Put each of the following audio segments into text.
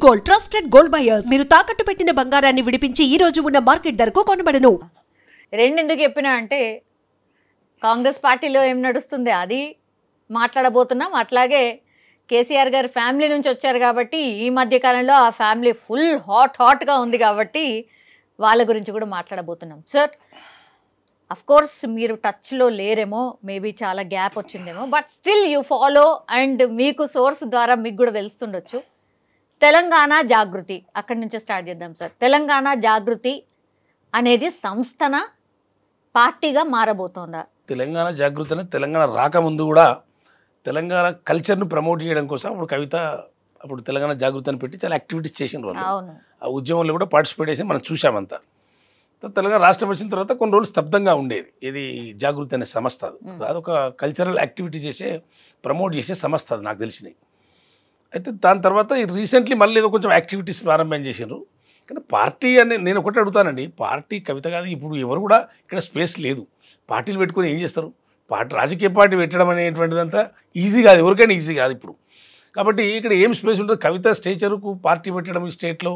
Gold trusted gold buyers మీరు తాకట్టు పెట్టిన బంగారాన్ని విడిపించి ఈ రోజు ఉన్న మార్కెట్ ధరకు కొనబడను. రెండెందుకు చెప్పినా అంటే కాంగ్రెస్ పార్టీలో ఏం నడుస్తుంది అది మాట్లాడబోతున్నాం. అట్లాగే కేసీఆర్ గారి ఫ్యామిలీ నుంచి వచ్చారు కాబట్టి ఈ మధ్య కాలంలో ఆ ఫ్యామిలీ ఫుల్ హాట్గా ఉంది కాబట్టి వాళ్ళ గురించి కూడా మాట్లాడబోతున్నాం. సార్ అఫ్ కోర్స్ మీరు టచ్లో లేరేమో, మేబీ చాలా గ్యాప్ వచ్చిందేమో, but still you follow and మీకు సోర్స్ ద్వారా మీకు కూడా తెలుస్తుండొచ్చు. తెలంగాణ జాగృతి అక్కడి నుంచే స్టార్ట్ చేద్దాం సార్. తెలంగాణ జాగృతి అనేది సంస్థన పార్టీగా మారబోతోందా? తెలంగాణ జాగృతి అనేది తెలంగాణ రాకముందు కూడా తెలంగాణ కల్చర్ను ప్రమోట్ చేయడం కోసం అప్పుడు కవిత అప్పుడు తెలంగాణ జాగృతి అని పెట్టి చాలా యాక్టివిటీస్ చేసిన వాళ్ళు. ఆ ఉద్యమంలో కూడా పార్టిసిపేట్ చేసి మనం చూసామంతా. తెలంగాణ రాష్ట్రం వచ్చిన తర్వాత కొన్ని రోజులు స్తబ్దంగా ఉండేది ఇది జాగృతి అనే సంస్థ. అదొక కల్చరల్ యాక్టివిటీ చేసే ప్రమోట్ చేసే సంస్థ అది నాకు తెలిసినాయి. అయితే దాని తర్వాత రీసెంట్లీ మళ్ళీ ఏదో కొంచెం యాక్టివిటీస్ ప్రారంభం చేసినారు. కానీ పార్టీ అని నేను ఒకటి అడుగుతానండి, పార్టీ కవిత కాదు ఇప్పుడు ఎవరు కూడా ఇక్కడ స్పేస్ లేదు. పార్టీలు పెట్టుకొని ఏం చేస్తారు? రాజకీయ పార్టీ పెట్టడం అనేటువంటిదంతా ఈజీ కాదు, ఎవరికైనా ఈజీ కాదు ఇప్పుడు. కాబట్టి ఇక్కడ ఏం స్పేస్ ఉంటుంది? కవిత స్టేచర్కు పార్టీ పెట్టడం ఈ స్టేట్లో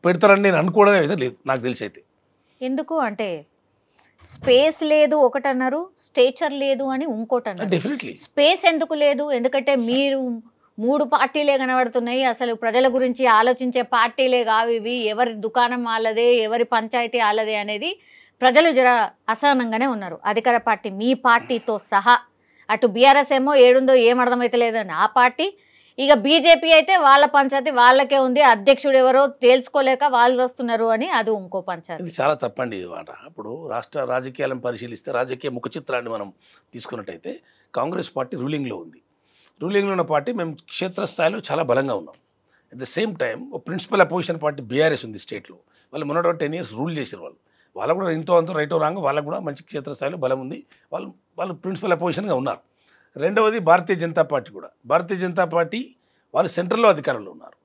పెడతారని నేను అనుకోవడం అయితే లేదు నాకు తెలిసి. అయితే ఎందుకు అంటే స్పేస్ లేదు ఒకటి అన్నారు, స్టేచర్ లేదు అని ఇంకోటి అన్నారు. డెఫినెట్లీ స్పేస్ ఎందుకు లేదు? ఎందుకంటే మీరు 3 పార్టీలే కనబడుతున్నాయి, అసలు ప్రజల గురించి ఆలోచించే పార్టీలే కావు ఇవి, ఎవరి దుకాణం వాళ్ళదే, ఎవరి పంచాయతీ వాళ్ళదే అనేది ప్రజలు జర అసహనంగానే ఉన్నారు. అధికార పార్టీ మీ పార్టీతో సహా అటు బీఆర్ఎస్ ఏమో ఏడుందో ఏం అర్థమవుతలేదని ఆ పార్టీ, ఇక బీజేపీ అయితే వాళ్ళ పంచాయతీ వాళ్ళకే ఉంది, అధ్యక్షుడు ఎవరో తేల్చుకోలేక వాళ్ళు వస్తున్నారు అని అది ఇంకో పంచాయతీ. ఇది చాలా తప్పండి ఇది మాట. ఇప్పుడు రాష్ట్ర రాజకీయాలను పరిశీలిస్తే రాజకీయ ముఖ చిత్రాన్ని మనం తీసుకున్నట్టయితే కాంగ్రెస్ పార్టీ రూలింగ్లో ఉంది. రూలింగ్లో ఉన్న పార్టీ మేము క్షేత్రస్థాయిలో చాలా బలంగా ఉన్నాం. అట్ ద సేమ్ టైం ఒక ప్రిన్సిపల్ అపోజిషన్ పార్టీ బీఆర్ఎస్ ఉంది స్టేట్లో. వాళ్ళు మొన్నటి 10 years రూల్ చేశారు. వాళ్ళు కూడా ఎంతో అంతో రైటో రాంగ్ వాళ్ళకు కూడా మంచి క్షేత్రస్థాయిలో బలం ఉంది. వాళ్ళు ప్రిన్సిపల్ అపోజిషన్గా ఉన్నారు. రెండవది భారతీయ జనతా పార్టీ కూడా. భారతీయ జనతా పార్టీ వాళ్ళు సెంట్రల్లో అధికారంలో ఉన్నారు.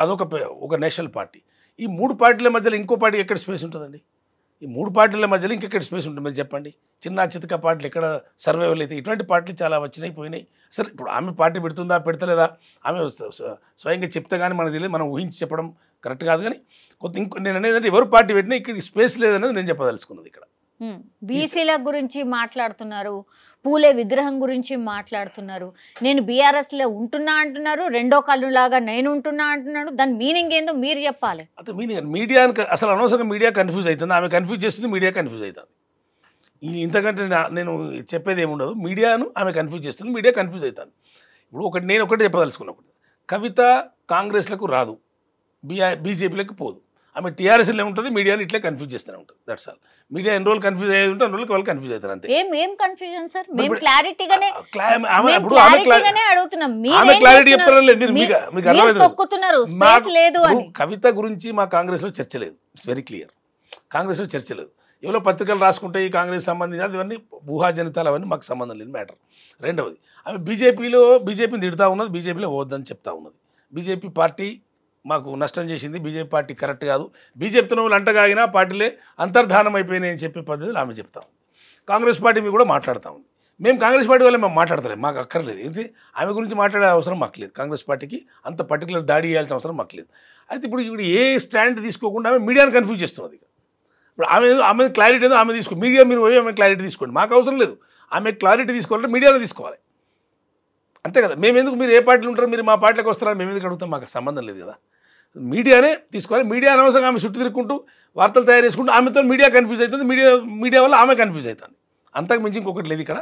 అదొక నేషనల్ పార్టీ. ఈ 3 పార్టీల మధ్యలో ఇంకో పార్టీ ఎక్కడ స్పేస్ ఉంటుందండి? ఈ 3 పార్టీల మధ్యలో ఇంకెక్కడ స్పేస్ ఉంటుంది మీరు చెప్పండి? చిన్న చితక పార్టీలు ఎక్కడ సర్వైవల్ అయితే? ఇటువంటి పార్టీలు చాలా వచ్చినాయి పోయినాయి. సరే ఇప్పుడు ఆమె పార్టీ పెడుతుందా పెడతలేదా ఆమె స్వయంగా చెప్తే కానీ మనకు తెలియదు, మనం ఊహించి చెప్పడం కరెక్ట్ కాదు. కానీ నేను అనేది అంటే ఎవరు పార్టీ పెట్టినా ఇక్కడ స్పేస్ లేదనేది నేను చెప్పదలుచుకున్నది. ఇక్కడ బీసీల గురించి మాట్లాడుతున్నారు, పూలే విగ్రహం గురించి మాట్లాడుతున్నారు, నేను బీఆర్ఎస్లో ఉంటున్నా అంటున్నారు, రెండో కళ్ళులాగా నేను ఉంటున్నా అంటున్నాడు. దాని మీనింగ్ ఏందో మీరు చెప్పాలి. అదే మీనింగ్ మీడియా అసలు అనవసరంగా మీడియా కన్ఫ్యూజ్ అవుతుంది. ఆమె కన్ఫ్యూజ్ చేస్తుంది, మీడియా కన్ఫ్యూజ్ అవుతుంది. ఇంతకంటే నేను చెప్పేది ఏముండదు. మీడియాను ఆమె కన్ఫ్యూజ్ చేస్తుంది, మీడియా కన్ఫ్యూజ్ అవుతాను. ఇప్పుడు నేను ఒకటి చెప్పదలుచుకున్నప్పుడు కవిత కాంగ్రెస్లకు రాదు, బీజేపీలకు పోదు. ఆమె టీఆర్ఎస్లో ఉంటుంది, మీడియాని ఇట్లా కన్ఫ్యూజ్ చేస్తూనే ఉంటుంది. That's all. మీడియా ఎన్ని రోజులు కన్ఫ్యూజ్ అయ్యేది ఉంటే అన్ని రోజులు వాళ్ళు కన్ఫ్యూజ్ అవుతారు అంతే. ఏం కన్ఫ్యూజన్ సార్? మేము క్లారిటీగానే అడుగుతున్నాం. ఆమె క్లారిటీ చెప్తారని లేదు, మీకు అర్థమైంది. కవిత గురించి మా కాంగ్రెస్లో చర్చ లేదు. It's very clear. కాంగ్రెస్లో చర్చ లేదు. ఎవరో పత్రికలు రాసుకుంటే ఈ కాంగ్రెస్ సంబంధించి అవన్నీ ఊహాజనితాలు, అవన్నీ మాకు సంబంధం లేని మ్యాటర్. రెండవది ఆమె బీజేపీని తిడుతూ ఉన్నది, బీజేపీలో పోవద్దని చెప్తా ఉన్నది. బీజేపీ పార్టీ మాకు నష్టం చేసింది, బీజేపీ పార్టీ కరెక్ట్ కాదు, బీజేపీతో వాళ్ళు అంటగాగినా పార్టీలే అంతర్ధానం అయిపోయినాయి అని చెప్పే పద్ధతులు ఆమె చెప్తాం. కాంగ్రెస్ పార్టీ మీద కూడా మాట్లాడుతూ ఉంది. మేము కాంగ్రెస్ పార్టీ వల్ల మేము మాట్లాడతలేము, మాకు అక్కర్లేదు. ఏంటి ఆమె గురించి మాట్లాడే అవసరం మాకు లేదు. కాంగ్రెస్ పార్టీకి అంత పర్టికులర్ దాడి చేయాల్సిన అవసరం మాకు లేదు. అయితే ఇప్పుడు ఏ స్టాండ్ తీసుకోకుండా ఆమె మీడియాను కన్ఫ్యూజ్ చేస్తున్నది. ఇప్పుడు ఆమె క్లారిటీ ఏదో ఆమె తీసుకో, మీడియా మీరు పోయి ఆమె క్లారిటీ తీసుకోండి, మాకు అవసరం లేదు. ఆమె క్లారిటీ తీసుకోవాలంటే మీడియాలో తీసుకోవాలి అంతే కదా. మేము ఎందుకు మీరు ఏ పార్టీలు ఉంటారో మీరు మా పార్టీలకు వస్తారని మేము ఎందుకు అడుగుతాం? మాకు సంబంధం లేదు కదా. మీడియానే తీసుకోవాలి. మీడియా అనవసరంగా ఆమె చుట్టూ తిరుగుకుంటూ వార్తలు తయారు చేసుకుంటూ ఆమెతో మీడియా కన్ఫ్యూజ్ అవుతుంది, మీడియా వల్ల ఆమె కన్ఫ్యూజ్ అవుతుంది. అంతకు మించి ఇంకొకటి లేదు ఇక్కడ.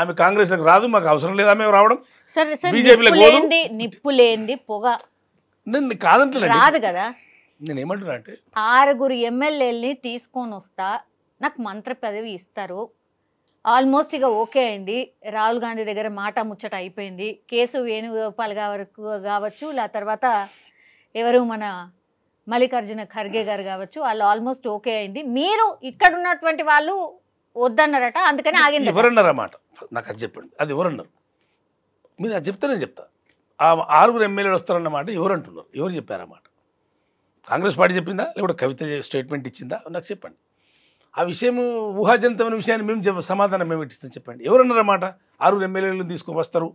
ఆమె కాంగ్రెస్లకు రాదు, మాకు అవసరం లేదు ఆమె రావడం. బీజేపీలకు నిప్పు లేనిది పొగ నేను కాదంటే రాదు కదా. నేను ఏమంటున్నా అంటే 6 ఎమ్మెల్యేలని తీసుకొని వస్తా, నాకు మంత్రి పదవి ఇస్తారు, ఆల్మోస్ట్ ఇక ఓకే అయింది, రాహుల్ గాంధీ దగ్గర మాట ముచ్చట అయిపోయింది, కేసు వేణుగోపాల్ కావచ్చు, ఆ తర్వాత ఎవరు మన మల్లికార్జున ఖర్గే గారు కావచ్చు, వాళ్ళు ఆల్మోస్ట్ ఓకే అయింది, మీరు ఇక్కడ ఉన్నటువంటి వాళ్ళు వద్దన్నారట, అందుకని ఆగింది. ఎవరన్నారన్నమాట నాకు అది చెప్పండి. అది ఎవరన్నారు? మీరు అది చెప్తే నేను చెప్తా. ఆ 6 ఎమ్మెల్యేలు వస్తారన్నమాట ఎవరు అంటున్నారు? ఎవరు చెప్పారన్నమాట? కాంగ్రెస్ పార్టీ చెప్పిందా లేకపోతే కవిత స్టేట్మెంట్ ఇచ్చిందా? నాకు చెప్పండి. ఆ విషయం ఊహాజనితమైన విషయాన్ని మేము సమాధానం మేము ఇస్తాం చెప్పండి. ఎవరన్నారన్నమాట? 6 ఎమ్మెల్యేలను తీసుకువస్తారు,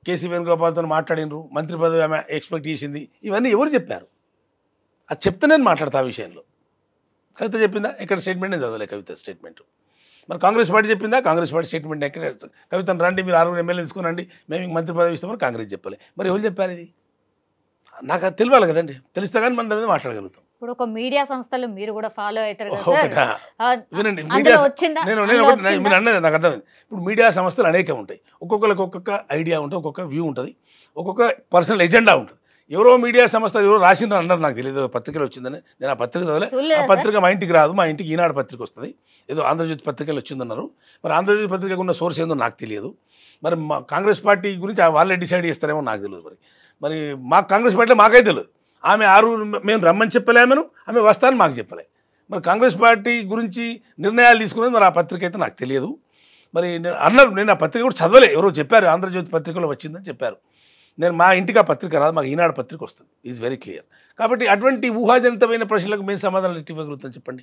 కేసీ వేణుగోపాల్తో మాట్లాడినరు, మంత్రి పదవి ఆమె ఎక్స్పెక్ట్ చేసింది, ఇవన్నీ ఎవరు చెప్పారు? అది చెప్తే నేను మాట్లాడతా ఆ విషయంలో. కవిత చెప్పిందా? ఇక్కడ స్టేట్మెంట్ నేను చదవలే కవిత స్టేట్మెంట్. మరి కాంగ్రెస్ పార్టీ చెప్పిందా? కాంగ్రెస్ పార్టీ స్టేట్మెంట్ ఎక్కడ కవితను రండి మీరు 6 ఎమ్మెల్యే తీసుకురండి మేము ఇంక మంత్రి పదవి ఇస్తామని కాంగ్రెస్ చెప్పాలి. మరి ఎవరు చెప్పారు ఇది? నాకు అది తెలియాలి కదండి. తెలిస్తే కానీ మన దాని మీద మాట్లాడగలుగుతాం. ఇప్పుడు ఒక మీడియా సంస్థలు మీరు కూడా ఫాలో అవుతారు కదా ఒకటా? సార్, వినండి, అందులో మీడియా వచ్చిందా? నేను అందులో ఒకటి వచ్చిందా? మీరు అన్నది నాకు అర్థమైంది. ఇప్పుడు మీడియా సంస్థలు అనేకం ఉంటాయి. ఒక్కొక్కరికి ఒక్కొక్క ఐడియా ఉంటుంది, ఒక్కొక్క వ్యూ ఉంటుంది, ఒక్కొక్క పర్సనల్ ఎజెండా ఉంటుంది. ఎవరో మీడియా సంస్థ ఎవరో రాసిండ్రు అన్నారు, నాకు తెలియదు పత్రికలు వచ్చిందని. నేను ఆ పత్రిక చదవలే. చూడలేదా ఆ పత్రిక మా ఇంటికి రాదు, మా ఇంటికి ఈనాడు పత్రిక వస్తుంది. ఏదో ఆంధ్రజ్యోతి పత్రికలు వచ్చిందన్నారు. మరి ఆంధ్రజ్యోతి పత్రికకు ఉన్న సోర్స్ ఏందో నాకు తెలియదు. మరి మా కాంగ్రెస్ పార్టీ గురించి వాళ్ళే డిసైడ్ చేస్తారేమో నాకు తెలియదు. మరి మా కాంగ్రెస్ పార్టీలో మాకైతే తెలియదు. ఆమె 6 మేము రమ్మని చెప్పలే, ఆమె వస్తానని మాకు చెప్పలే. మరి కాంగ్రెస్ పార్టీ గురించి నిర్ణయాలు తీసుకునేది మరి ఆ పత్రిక అయితే నాకు తెలియదు. మరి నేను ఆ పత్రిక కూడా చదవలే, ఎవరో చెప్పారు ఆంధ్రజ్యోతి పత్రికలో వచ్చిందని చెప్పారు. నేను మా ఇంటికి ఆ పత్రిక రాదు, మాకు ఈనాడు పత్రిక వస్తుంది. Is very clear. కాబట్టి అటువంటి ఊహాజనితమైన ప్రశ్నలకు మేము సమాధానం ఇవ్వగలుగుతాం చెప్పండి.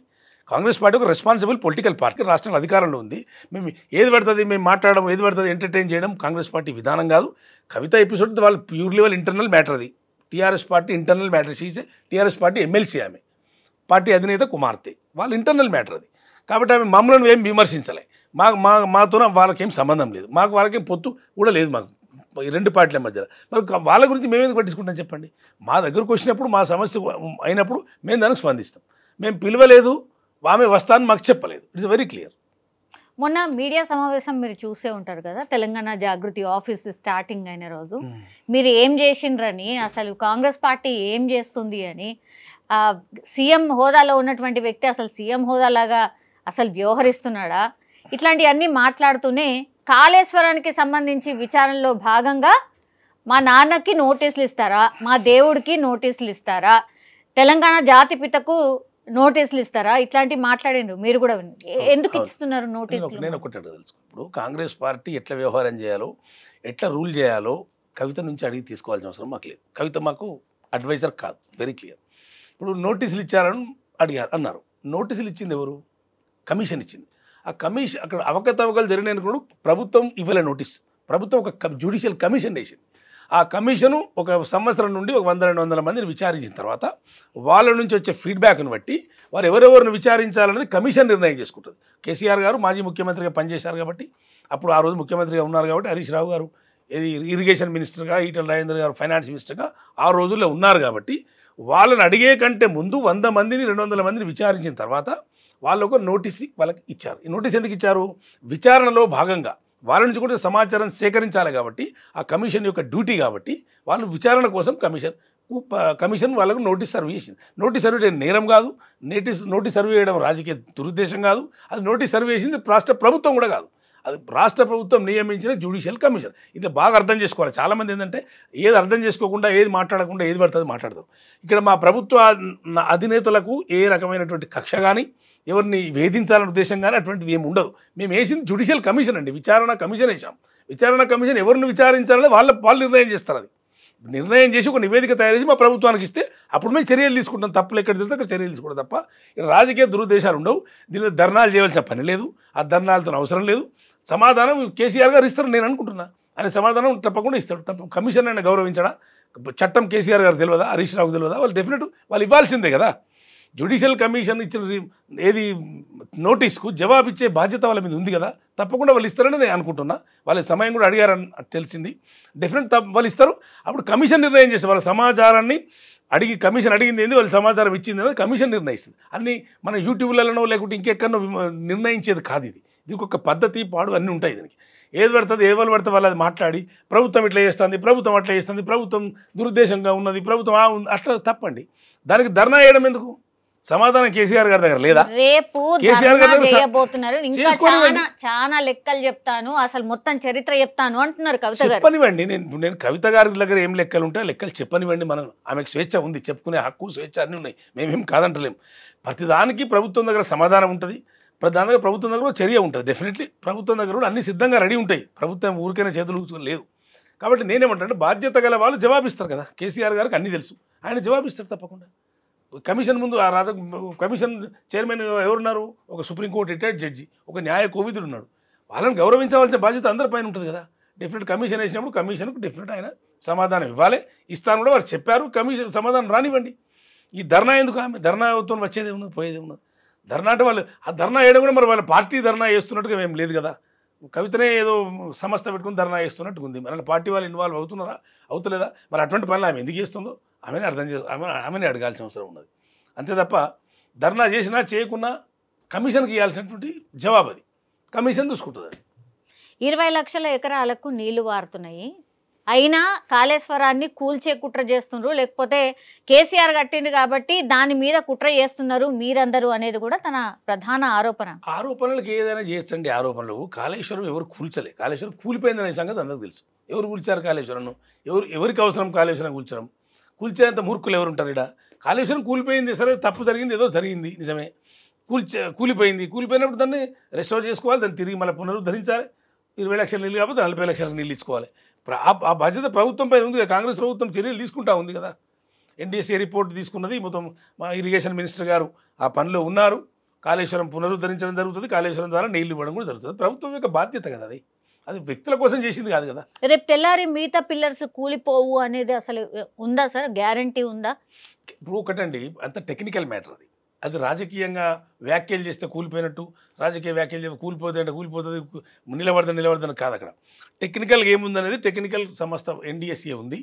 కాంగ్రెస్ పార్టీ ఒక రెస్పాన్సిబుల్ పొలిటికల్ పార్టీ, రాష్ట్రంలో అధికారంలో ఉంది. మేము ఏది పడుతుంది మేము మాట్లాడడం, ఏది పడుతుంది ఎంటర్టైన్ చేయడం కాంగ్రెస్ పార్టీ విధానం కాదు. కవిత ఎపిసోడ్ వాళ్ళు ప్యూర్లీ వాళ్ళ ఇంటర్నల్ మ్యాటర్. అది TRS party internal matter. She is TRS party MLC, ఆమె పార్టీ అధినేత కుమార్తె, వాళ్ళ ఇంటర్నల్ మ్యాటర్ అది. కాబట్టి ఆమె మమ్మల్ని ఏం విమర్శించలే. మాతో వాళ్ళకేం సంబంధం లేదు, మాకు వాళ్ళకేం పొత్తు కూడా లేదు మాకు ఈ 2 పార్టీల మధ్యలో. మరి వాళ్ళ గురించి మేమేందుకు పట్టించుకుంటాం చెప్పండి. మా దగ్గరకు వచ్చినప్పుడు మా సమస్య అయినప్పుడు మేము దానికి స్పందిస్తాం. మేము పిలవలేదు, ఆమె వస్తానని మాకు చెప్పలేదు. It's very clear. మొన్న మీడియా సమావేశం మీరు చూసే ఉంటారు కదా, తెలంగాణ జాగృతి ఆఫీస్ స్టార్టింగ్ అయిన రోజు మీరు ఏం చేసిండ్రని, అసలు కాంగ్రెస్ పార్టీ ఏం చేస్తుంది అని, సీఎం హోదాలో ఉన్నటువంటి వ్యక్తి అసలు సీఎం హోదాలాగా అసలు వ్యవహరిస్తున్నాడా, ఇట్లాంటివన్నీ మాట్లాడుతూనే కాళేశ్వరానికి సంబంధించి విచారణలో భాగంగా మా నాన్నకి నోటీసులు ఇస్తారా, మా దేవుడికి నోటీసులు ఇస్తారా, తెలంగాణ జాతిపితకు నోటీసులు ఇస్తారా, ఇట్లాంటివి మాట్లాడిండ్రు. మీరు కూడా ఎందుకు ఇస్తున్నారు నోటీసులు? నేను ఒకటే తెలుసు. ఇప్పుడు కాంగ్రెస్ పార్టీ ఎట్లా వ్యవహారం చేయాలో, ఎట్లా రూల్ చేయాలో కవిత నుంచి అడిగి తీసుకోవాల్సిన అవసరం మాకు లేదు. కవిత మాకు అడ్వైజర్ కాదు, వెరీ క్లియర్. ఇప్పుడు నోటీసులు ఇచ్చారని అడిగారు అన్నారు. నోటీసులు ఇచ్చింది ఎవరు? కమిషన్ ఇచ్చింది. ఆ కమిషన్ అక్కడ అవకతవకలు జరిగినప్పుడు ప్రభుత్వం ఇవ్వలే నోటీస్. ప్రభుత్వం ఒక జ్యుడిషియల్ కమిషన్ వేసింది. ఆ కమిషను 1 సంవత్సరం నుండి 100-200 మందిని విచారించిన తర్వాత వాళ్ళ నుంచి వచ్చే ఫీడ్బ్యాక్ను బట్టి వారు ఎవరెవరిని విచారించాలనేది కమిషన్ నిర్ణయం చేసుకుంటుంది. కేసీఆర్ గారు మాజీ ముఖ్యమంత్రిగా పనిచేశారు కాబట్టి, అప్పుడు ఆ రోజు ముఖ్యమంత్రిగా ఉన్నారు కాబట్టి, హరీష్ రావు గారు ఇరిగేషన్ మినిస్టర్గా, ఈటల రాజేందర్ గారు ఫైనాన్స్ మినిస్టర్గా ఆ రోజుల్లో ఉన్నారు కాబట్టి, వాళ్ళని అడిగే కంటే ముందు 100 మందిని 200 మందిని విచారించిన తర్వాత వాళ్ళు ఒక నోటీస్ వాళ్ళకి ఇచ్చారు. ఈ నోటీస్ ఎందుకు ఇచ్చారు? విచారణలో భాగంగా వాళ్ళ నుంచి కూడా సమాచారం సేకరించాలి కాబట్టి, ఆ కమిషన్ యొక్క డ్యూటీ కాబట్టి, వాళ్ళు విచారణ కోసం కమిషన్ వాళ్ళకు నోటీస్ సర్వ్ చేసింది. నోటీస్ సర్వ్ చేయడం నేరం కాదు, నోటీస్ సర్వ్ చేయడం రాజకీయ దురుద్దేశం కాదు. అది నోటీస్ సర్వ్ చేసింది రాష్ట్ర ప్రభుత్వం కూడా కాదు, అది రాష్ట్ర ప్రభుత్వం నియమించిన జ్యుడిషియల్ కమిషన్. ఇది బాగా అర్థం చేసుకోవాలి. చాలామంది ఏంటంటే ఏది అర్థం చేసుకోకుండా, ఏది మాట్లాడకుండా, ఏది పడుతుంది మాట్లాడతారు. ఇక్కడ మా ప్రభుత్వ అధినేతలకు ఏ రకమైనటువంటి కక్ష కానీ, ఎవరిని వేధించాలనే ఉద్దేశం కానీ అటువంటిది ఏమి ఉండదు. మేము వేసింది జ్యుడిషియల్ కమిషన్ అండి, విచారణ కమిషన్ వేసాం. విచారణ కమిషన్ ఎవరిని విచారించాలని వాళ్ళు నిర్ణయం చేస్తారు. అది నిర్ణయం చేసి ఒక నివేదిక తయారు చేసి మా ప్రభుత్వానికి ఇస్తే అప్పుడు మేము చర్యలు తీసుకుంటాం. తప్పులు ఎక్కడ తెలిస్తే అక్కడ చర్యలు తీసుకుంటాం తప్ప రాజకీయ దురుద్దేశాలు ఉండవు. దీనిలో ధర్నాలు చేయవలసిన పని లేదు, ఆ ధర్నాలతో అవసరం లేదు. సమాధానం కేసీఆర్ గారు ఇస్తారు నేను అనుకుంటున్నా. ఆయన సమాధానం తప్పకుండా ఇస్తాడు. తప్ప కమిషన్ ఆయన గౌరవించడా? చట్టం కేసీఆర్ గారు తెలియదా, హరీష్ రావుకు తెలియదా? వాళ్ళు డెఫినెట్ వాళ్ళు ఇవ్వాల్సిందే కదా. జ్యుడిషియల్ కమిషన్ ఇచ్చిన ఏది నోటీస్కు జవాబు ఇచ్చే బాధ్యత వాళ్ళ మీద ఉంది కదా, తప్పకుండా వాళ్ళు ఇస్తారని నేను అనుకుంటున్నా. వాళ్ళ సమయం కూడా అడిగారని తెలిసింది. డెఫినెట్ వాళ్ళు ఇస్తారు. అప్పుడు కమిషన్ నిర్ణయం చేస్తే వాళ్ళ సమాచారాన్ని అడిగి, కమిషన్ అడిగింది ఏంది, వాళ్ళు సమాచారం ఇచ్చింది అనేది కమిషన్ నిర్ణయిస్తుంది. అన్నీ మన యూట్యూబ్లలోనో లేకుంటే ఇంకెక్కడో నిర్ణయించేది కాదు. ఇది ఒక పద్ధతి పాడు అన్నీ ఉంటాయి. దీనికి ఏది పడుతుంది, ఎవరు పడితే వాళ్ళు అది మాట్లాడి ప్రభుత్వం ఇట్లా చేస్తుంది, ప్రభుత్వం అట్లా చేస్తుంది, ప్రభుత్వం దురుద్దేశంగా ఉన్నది, ప్రభుత్వం అట్లా తప్పండి. దానికి ధర్నా చేయడం ఎందుకు? సమాధానం కేసీఆర్ గారి దగ్గర లేదా? రేపు చేయబోతున్నారు. ఇంకా చాలా లెక్కలు చెప్తాను, అసలు మొత్తం చరిత్ర చెప్తాను అంటున్నారు కవిత గారు. చెప్పనివ్వండి. నేను కవిత గారి దగ్గర ఏం లెక్కలు ఉంటాయి, లెక్కలు చెప్పనివ్వండి. మనం ఆమెకు స్వేచ్ఛ ఉంది, చెప్పుకునే హక్కు, స్వేచ్ఛ అన్నీ ఉన్నాయి. మేమేం కాదంటలేం. ప్రతిదానికి ప్రభుత్వం దగ్గర సమాధానం ఉంటుంది, దాని దగ్గర ప్రభుత్వం దగ్గర చర్య ఉంటుంది. డెఫినెట్లీ ప్రభుత్వం దగ్గర కూడా అన్ని సిద్ధంగా రెడీ ఉంటాయి. ప్రభుత్వం ఊరికైనా చేతులు లేదు. కాబట్టి నేనేమంటే బాధ్యత గల వాళ్ళు జవాబిస్తారు కదా. కేసీఆర్ గారికి అన్నీ తెలుసు, ఆయన జవాబిస్తారు తప్పకుండా. కమిషన్ ముందు ఆ కమిషన్ చైర్మన్ ఎవరున్నారు? ఒక సుప్రీంకోర్టు రిటైర్డ్ జడ్జి, ఒక న్యాయ కోవిదుడు ఉన్నాడు. వాళ్ళని గౌరవించవలసిన బాధ్యత అందరిపైన ఉంటుంది కదా. డెఫినెట్ కమిషన్ వేసినప్పుడు కమిషన్కు డెఫినెట్ ఆయన సమాధానం ఇవ్వాలి. ఇస్తాను కూడా వారు చెప్పారు. కమిషన్ సమాధానం రానివ్వండి. ఈ ధర్నా ఎందుకు ఆమె ధర్నాతో వచ్చేది ఏమున్నది పోయేది ఏమున్నది ధర్నా అంటే వాళ్ళు ఆ ధర్నా వేయడం కూడా మరి వాళ్ళ పార్టీ ధర్నా చేస్తున్నట్టుగా ఏం లేదు కదా కవితనే ఏదో సంస్థ పెట్టుకుని ధర్నా చేస్తున్నట్టుగా ఉంది మరి పార్టీ వాళ్ళు ఇన్వాల్వ్ అవుతున్నారా అవుతలేదా మరి అటువంటి పనులు ఆమె ఎందుకు చేస్తుందో ఆమెనే అర్థం చేసు ఆమెనే అడగాల్సిన అవసరం ఉన్నది అంతే తప్ప ధర్నా చేసినా చేయకున్నా కమిషన్కి ఇవ్వాల్సినటువంటి జవాబు అది కమిషన్ చూసుకుంటుంది అది 20 లక్షల ఎకరాలకు నీళ్లు వారుతున్నాయి అయినా కాళేశ్వరాన్ని కూల్చే కుట్ర చేస్తున్నారు లేకపోతే కేసీఆర్ కట్టిండు కాబట్టి దాని మీద కుట్ర చేస్తున్నారు మీరందరూ అనేది కూడా తన ప్రధాన ఆరోపణలకు ఏదైనా చేయొచ్చండి ఆరోపణలు కాళేశ్వరం ఎవరు కూల్చలే కాళేశ్వరం కూలిపోయిందనే సంగతి అందరికీ తెలుసు ఎవరు కూల్చారు కాళేశ్వరం ఎవరికి అవసరం కాళేశ్వరం కూల్చడం కూల్చేంత మూర్ఖులు ఎవరు ఉంటారు ఇక్కడ కాళేశ్వరం కూలిపోయింది సరే తప్పు జరిగింది ఏదో జరిగింది నిజమే కూలిపోయినప్పుడు దాన్ని రెస్టోర్ చేసుకోవాలి దాన్ని తిరిగి మళ్ళీ పునరుద్ధరించాలి 20 లక్షల నీళ్ళు కాకపోతే 40 లక్షల నీళ్ళు ఇచ్చుకోవాలి ఆ బాధ్యత ప్రభుత్వం పైన ఉంది కాంగ్రెస్ ప్రభుత్వం చర్యలు తీసుకుంటా ఉంది కదా ఎన్డీఎస్ఏ రిపోర్ట్ తీసుకున్నది మొత్తం మా ఇరిగేషన్ మినిస్టర్ గారు ఆ పనిలో ఉన్నారు కాళేశ్వరం పునరుద్ధరించడం జరుగుతుంది కాళేశ్వరం ద్వారా నీళ్లు ఇవ్వడం కూడా జరుగుతుంది ప్రభుత్వం యొక్క బాధ్యత కదా అది వ్యక్తుల కోసం చేసింది కాదు కదా రేపు తెల్లారి మిగతా పిల్లర్స్ కూలిపోవు అనేది అసలు ఉందా సార్ గ్యారంటీ ఉందా ఇప్పుడు ఒకటండి అంత టెక్నికల్ మ్యాటర్ అది రాజకీయంగా వ్యాఖ్యలు చేస్తే కూలిపోయినట్టు రాజకీయ వ్యాఖ్యలు చేస్తే కూలిపోతుంది నిలబడదని కాదు అక్కడ టెక్నికల్గా ఏముందనేది టెక్నికల్ సంస్థ ఎన్డీఎస్ఏ ఉంది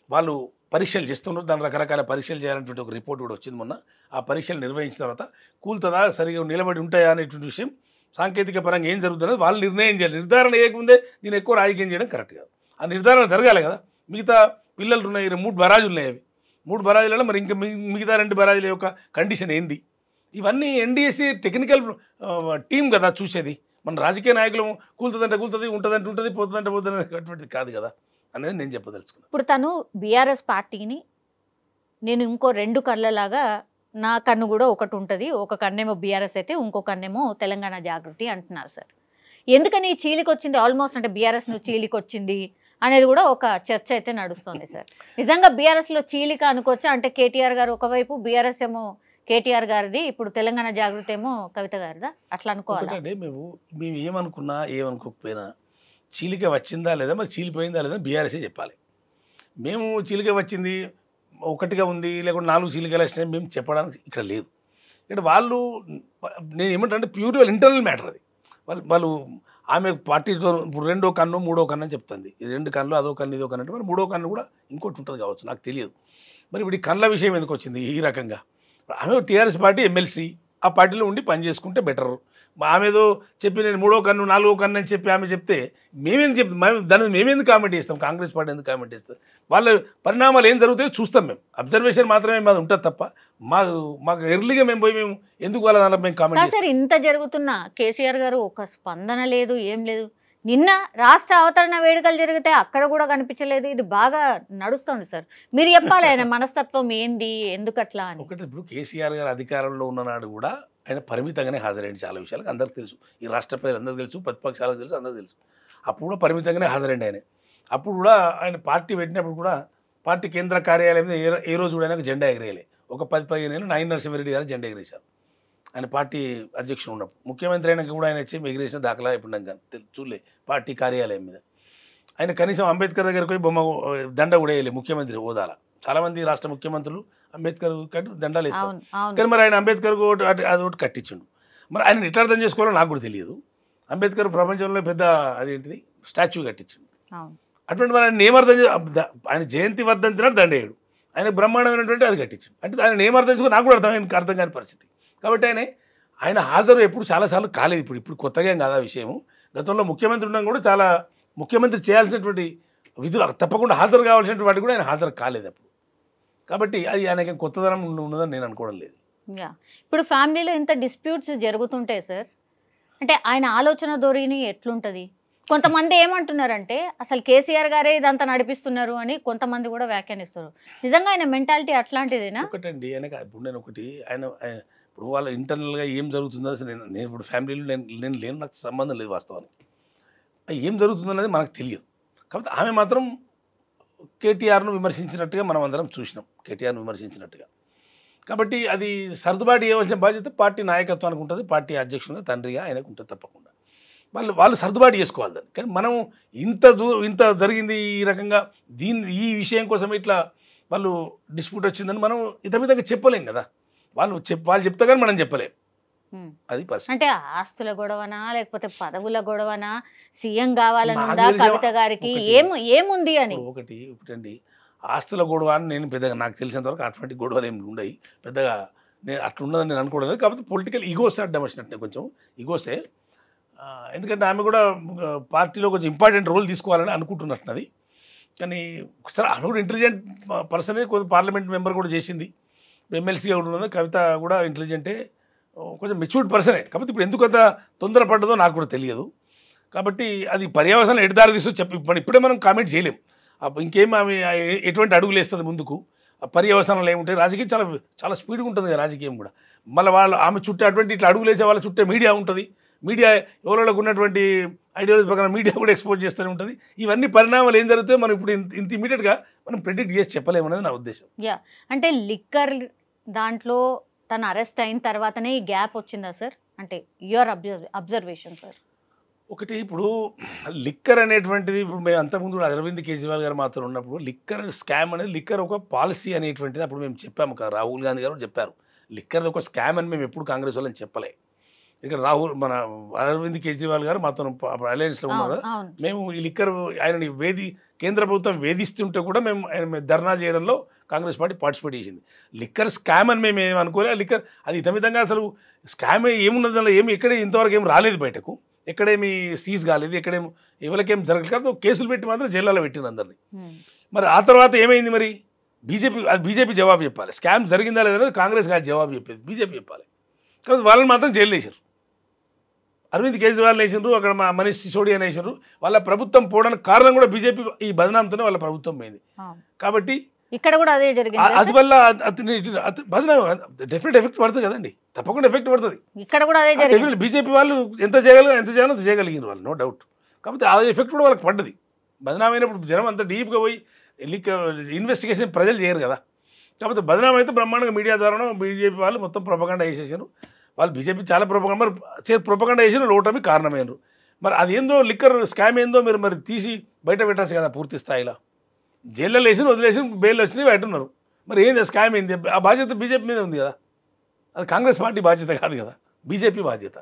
వాళ్ళు పరీక్షలు చేస్తున్నారు దాని రకరకాల పరీక్షలు చేయాలనేటువంటి ఒక రిపోర్ట్ కూడా వచ్చింది మొన్న ఆ పరీక్షలు నిర్వహించిన తర్వాత కూలుతుందా సరిగా నిలబడి ఉంటాయా అనేటువంటి విషయం సాంకేతిక పరంగా ఏం జరుగుతుందో వాళ్ళు నిర్ణయం చేయాలి నిర్ధారణ చేయకముందే దీన్ని ఎక్కువ రాజకీయం చేయడం కరెక్ట్ కాదు ఆ నిర్ధారణ జరగాలి కదా మిగతా పిల్లలు ఉన్నాయి 3 బరాజులు ఉన్నాయి అవి 3 బరాజులలో మరి ఇంకా మిగతా 2 బరాజుల యొక్క కండిషన్ ఏంది ఇవన్నీ ఎన్డీఎస్సీ టెక్నికల్ టీం కదా చూసేది మన రాజకీయ నాయకులు కూలుతుంది ఉంటుంది పోతుంది అటువంటిది కాదు కదా అనేది నేను చెప్పదలుచుకున్నాను ఇప్పుడు తను బీఆర్ఎస్ పార్టీని నేను ఇంకో 2 కళ్ళలాగా నా కన్ను కూడా ఒకటి ఉంటుంది ఒక కన్నేమో బీఆర్ఎస్ అయితే ఇంకో కన్నేమో తెలంగాణ జాగృతి అంటున్నారు సార్ ఎందుకని చీలికి వచ్చింది ఆల్మోస్ట్ అంటే బీఆర్ఎస్ ను చీలికి వచ్చింది అనేది కూడా ఒక చర్చ అయితే నడుస్తుంది సార్ నిజంగా బీఆర్ఎస్లో చీలిక అనుకోవచ్చా అంటే కేటీఆర్ గారు ఒకవైపు బీఆర్ఎస్ ఏమో కేటీఆర్ గారిది ఇప్పుడు తెలంగాణ జాగృతి ఏమో కవిత గారిదా అట్లా అనుకోవాలి మేము ఏమనుకున్నా ఏమనుకోకపోయినా చీలిక వచ్చిందా లేదా మరి చీలిపోయిందా లేదా బీఆర్ఎస్ఏ చెప్పాలి మేము చీలిక వచ్చింది ఒకటిగా ఉంది లేకుంటే 4 చీలికలు వచ్చినాయి మేము చెప్పడానికి ఇక్కడ లేదు ఇక్కడ వాళ్ళు నేను ఏమంటే ప్యూర్ ఇంటర్నల్ మ్యాటర్ అది వాళ్ళు ఆమె పార్టీతో ఇప్పుడు 2వ కన్ను 3వ కన్ను అని చెప్తుంది 2 కన్నులు అదో కన్ను ఇదో కన్ను అంటే మరి 3వ కన్ను కూడా ఇంకోటి ఉంటుంది కావచ్చు నాకు తెలియదు మరి ఇప్పుడు ఈ కన్నుల విషయం ఎందుకు వచ్చింది ఈ రకంగా ఆమె టీఆర్ఎస్ పార్టీ ఎమ్మెల్సీ ఆ పార్టీలో ఉండి పని చేసుకుంటే బెటర్ ఆమెదో చెప్పి నేను 3వ కన్ను 4వ కన్ను అని చెప్పి ఆమె చెప్తే మేమెందుకు కామెంట్ చేస్తాం కాంగ్రెస్ పార్టీ ఎందుకు కామెంట్ చేస్తాం వాళ్ళ పరిణామాలు ఏం జరుగుతాయో చూస్తాం మేము అబ్జర్వేషన్ మాత్రమే మాది ఉంటుంది తప్ప మాకు ఎర్లీగా మేము ఎందుకు వాళ్ళ దాంట్లో మేము కామెంట్ సార్ ఇంత జరుగుతున్నా కేసీఆర్ గారు ఒక స్పందన లేదు ఏం లేదు నిన్న రాష్ట్ర అవతరణ వేడుకలు జరిగితే అక్కడ కూడా కనిపించలేదు ఇది బాగా నడుస్తుంది సార్ మీరు చెప్పాలి ఆయన మనస్తత్వం ఏంది ఎందుకు అట్లా అని ఒకటి ఇప్పుడు కేసీఆర్ గారు అధికారంలో ఉన్ననాడు కూడా ఆయన పరిమితంగానే హాజరైంది చాలా విషయాలకు అందరికీ తెలుసు ఈ రాష్ట్ర ప్రజలు అందరికీ తెలుసు ప్రతిపక్షాలకు తెలుసు అందరికీ తెలుసు అప్పుడు కూడా పరిమితంగానే హాజరైంది ఆయన అప్పుడు కూడా ఆయన పార్టీ పెట్టినప్పుడు కూడా పార్టీ కేంద్ర కార్యాలయం మీద ఏ రోజు కూడా ఆయనకు జెండా ఎగిరేయలే ఒక 10-15 ఏళ్ళు నాయన నరసింహారెడ్డి గారు జెండా ఎగిరేశారు ఆయన పార్టీ అధ్యక్షుడు ఉన్నప్పుడు ముఖ్యమంత్రి అయినాక కూడా ఆయన వచ్చి ఎగిరేసిన దాఖలా ఇప్పుడు నాకు చూడలే పార్టీ కార్యాలయం మీద ఆయన కనీసం అంబేద్కర్ దగ్గరకు పోయి బొమ్మ దండ కూడా వేయలేదు ముఖ్యమంత్రి హోదాల చాలామంది రాష్ట్ర ముఖ్యమంత్రులు అంబేద్కర్ కట్టి దండాలు వేస్తారు కానీ మరి ఆయన అంబేద్కర్ అది ఒకటి కట్టించుండు మరి ఆయన ఎట్లా అర్థం చేసుకోవాలో నాకు కూడా తెలియదు అంబేద్కర్ ప్రపంచంలో పెద్ద అదేంటిది స్టాచ్యూ కట్టించిండు అటువంటి మరి ఆయన ఏమర్థం ఆయన జయంతి వర్ధంతినాడు దండేయుడు ఆయన బ్రహ్మాండమైనటువంటి అది కట్టించిండు అంటే ఆయన ఏమర్థం చేసుకో నాకు కూడా అర్థం కాని పరిస్థితి కాబట్టి ఆయన హాజరు ఎప్పుడు చాలాసార్లు కాలేదు ఇప్పుడు కొత్తగా ఏం కాదా విషయము గతంలో ముఖ్యమంత్రి ఉండడం కూడా చాలా ముఖ్యమంత్రి చేయాల్సినటువంటి విధులు తప్పకుండా హాజరు కావాల్సినటువంటి వాటి కూడా ఆయన హాజరు కాలేదు అప్పుడు కాబట్టి అది ఆయనకి కొత్తదనం ఉన్నదని నేను అనుకోవడం లేదు ఇప్పుడు ఫ్యామిలీలో ఇంత డిస్ప్యూట్స్ జరుగుతుంటాయి సార్ అంటే ఆయన ఆలోచన ధోరణి ఎట్లుంటుంది కొంతమంది ఏమంటున్నారంటే అసలు కేసీఆర్ గారే ఇదంతా నడిపిస్తున్నారు అని కొంతమంది కూడా వ్యాఖ్యానిస్తారు నిజంగా ఆయన మెంటాలిటీ అట్లాంటిదేనా ఒకటండి ఆయనకి ఇప్పుడు నేను ఆయన ఇప్పుడు వాళ్ళ ఇంటర్నల్గా ఏం జరుగుతుందో అసలు నేను ఇప్పుడు ఫ్యామిలీలో నేను లేను నాకు సంబంధం లేదు వాస్తవానికి ఏం జరుగుతుందనేది మనకు తెలియదు కాబట్టి ఆమె మాత్రం కేటీఆర్ను విమర్శించినట్టుగా మనం అందరం చూసినాం కేటీఆర్ను విమర్శించినట్టుగా కాబట్టి అది సర్దుబాటు చేయవలసిన బాధ్యత పార్టీ నాయకత్వానికి ఉంటుంది పార్టీ అధ్యక్షునిగా తండ్రిగా ఆయనకు ఉంటుంది తప్పకుండా వాళ్ళు సర్దుబాటు చేసుకోవాలి దాన్ని కానీ మనం ఇంత జరిగింది ఈ రకంగా ఈ విషయం కోసం ఇట్లా వాళ్ళు డిస్ప్యూట్ వచ్చిందని మనం ఇతమితంగా చెప్పలేం కదా. వాళ్ళు చెప్తా కానీ మనం చెప్పలేం. అది పరిస్థితి. అంటే ఆస్తుల గొడవనా లేకపోతే పదవుల గొడవనా, సీఎం కావాలని నాకు ఉందా తెలిసి కవిత గారికి, ఏముంది అని? ఒకటండి ఆస్తుల గొడవ అని నేను పెద్దగా నాకు తెలిసినంత వరకు అటువంటి గొడవలు ఏమి ఉండయి పెద్దగా. నేను అట్లా ఉన్నదని నేను అనుకోవడం లేదు. కాకపోతే పొలిటికల్ ఈగోస్ అడ్డం వచ్చినట్టే కొంచెం ఈగోసే. ఎందుకంటే ఆమె కూడా పార్టీలో కొంచెం ఇంపార్టెంట్ రోల్ తీసుకోవాలని అనుకుంటున్నట్టున్నది. కానీ ఒకసారి ఆమె కూడా ఇంటెలిజెంట్ పర్సనే, కొంచెం పార్లమెంట్ మెంబర్ కూడా చేసింది, ఎమ్మెల్సీగా కూడా ఉన్నది. కవిత కూడా ఇంటెలిజెంటే, కొంచెం మెచ్యూర్డ్ పర్సనే. కాబట్టి ఇప్పుడు ఎందుకు అంత తొందరపడ్డదో నాకు కూడా తెలియదు. కాబట్టి అది పర్యవసానం ఎడదారి తీస్తూ ఇప్పుడే మనం కామెంట్ చేయలేం. ఇంకేం ఆమె ఎటువంటి అడుగులు వేస్తుంది ముందుకు, పర్యవసానాలు ఏముంటాయి. రాజకీయం చాలా చాలా స్పీడ్గా ఉంటుంది కదా రాజకీయం కూడా. మళ్ళీ వాళ్ళు ఆమె చుట్టే అటువంటి ఇట్లా అడుగులు వేసే వాళ్ళ చుట్టే మీడియా ఉంటుంది. మీడియా ఎవరికి ఉన్నటువంటి ఐడియాలజీ ప్రకారం మీడియా కూడా ఎక్స్పోజ్ చేస్తూనే ఉంటుంది. ఇవన్నీ పరిణామాలు ఏం జరుగుతాయో మనం ఇప్పుడు ఇంత ఇమీడియట్గా మనం ప్రెడిక్ట్ చేసి చెప్పలేమనేది నా ఉద్దేశం. అంటే లిక్కర్ దాంట్లో తను అరెస్ట్ అయిన తర్వాతనే ఈ గ్యాప్ వచ్చిందా సార్? అంటే యువర్ అబ్జర్వేషన్ సార్. ఒకటి ఇప్పుడు లిక్కర్ అనేటువంటిది, ఇప్పుడు మేము అంతకుముందు అరవింద్ కేజ్రీవాల్ గారు మాత్రం ఉన్నప్పుడు లిక్కర్ స్కామ్ అనేది, లిక్కర్ ఒక పాలసీ అనేటువంటిది అప్పుడు మేము చెప్పాము. రాహుల్ గాంధీ గారు చెప్పారు లిక్కర్ది ఒక స్కామ్ అని. మేము ఎప్పుడు కాంగ్రెస్ వాళ్ళని చెప్పలే. ఇక్కడ మన అరవింద్ కేజ్రీవాల్ గారు మాతో అలయన్స్లో ఉన్నారు కదా, మేము ఈ లిక్కర్ ఆయనని కేంద్ర ప్రభుత్వం వేధిస్తుంటే కూడా మేము ఆయన ధర్నా చేయడంలో కాంగ్రెస్ పార్టీ పార్టిసిపేట్ చేసింది. లిక్కర్ స్కామ్ అని మేము ఏమి అనుకోలే. లిక్కర్ అది ఇతమితంగా అసలు స్కామ్ ఏమున్నది అలా ఎక్కడే ఇంతవరకు ఏం రాలేదు బయటకు, ఎక్కడేమి సీజ్ కాలేదు, ఎక్కడేమి ఎవరికేం జరగలేదు. కేసులు పెట్టి మాత్రం జైల్లో పెట్టిన అందరినీ. మరి ఆ తర్వాత ఏమైంది? మరి బీజేపీ జవాబు చెప్పాలి. స్కామ్ జరిగిందా లేదా కాంగ్రెస్ కాదు జవాబు చెప్పేది, బీజేపీ చెప్పాలి. కాబట్టి వాళ్ళని మాత్రం జైలు వేసారు. అరవింద్ కేజ్రీవాల్ వేసారు, అక్కడ మనీష్ సిసోడియా వేసారు. వాళ్ళ ప్రభుత్వం పోవడానికి కారణం కూడా బీజేపీ ఈ బదనాంతోనే వాళ్ళ ప్రభుత్వం పోయింది. కాబట్టి ఇక్కడ కూడా అదే జరిగింది. అది వల్ల బదనాం డెఫినెట్ ఎఫెక్ట్ పడుతుంది కదండి, తప్పకుండా ఎఫెక్ట్ పడుతుంది. ఇక్కడ కూడా అదే జరిగింది. బీజేపీ వాళ్ళు ఎంత చేయాలో అంత చేయగలిగిన వాళ్ళు, నో డౌట్. కాబట్టి ఆ ఎఫెక్ట్ కూడా వాళ్ళకి పడ్డది. బదనామైనప్పుడు జనం అంత డీప్గా పోయి ఇన్వెస్టిగేషన్ ప్రజలు చేయరు కదా. కాకపోతే బదనాం అయితే బ్రహ్మాండంగా మీడియా ద్వారా బీజేపీ వాళ్ళు మొత్తం ప్రొపగండా వేసేసారు. వాళ్ళు బీజేపీ చాలా ప్రొపగండా వేసిన ఓటమి కారణమైనరు. మరి అదేందో లిక్కర్ స్కామ్ ఏందో మీరు మరి తీసి బయట పెట్టచ్చు కదా పూర్తి స్థాయిలో. జైల్లో వేసి వదిలేసి బెయిల్ వచ్చినాయి అంటున్నారు. మరి ఏంది స్కామ్ ఏంది? ఆ బాధ్యత బీజేపీ మీద ఉంది కదా, అది కాంగ్రెస్ పార్టీ బాధ్యత కాదు కదా, బీజేపీ బాధ్యత.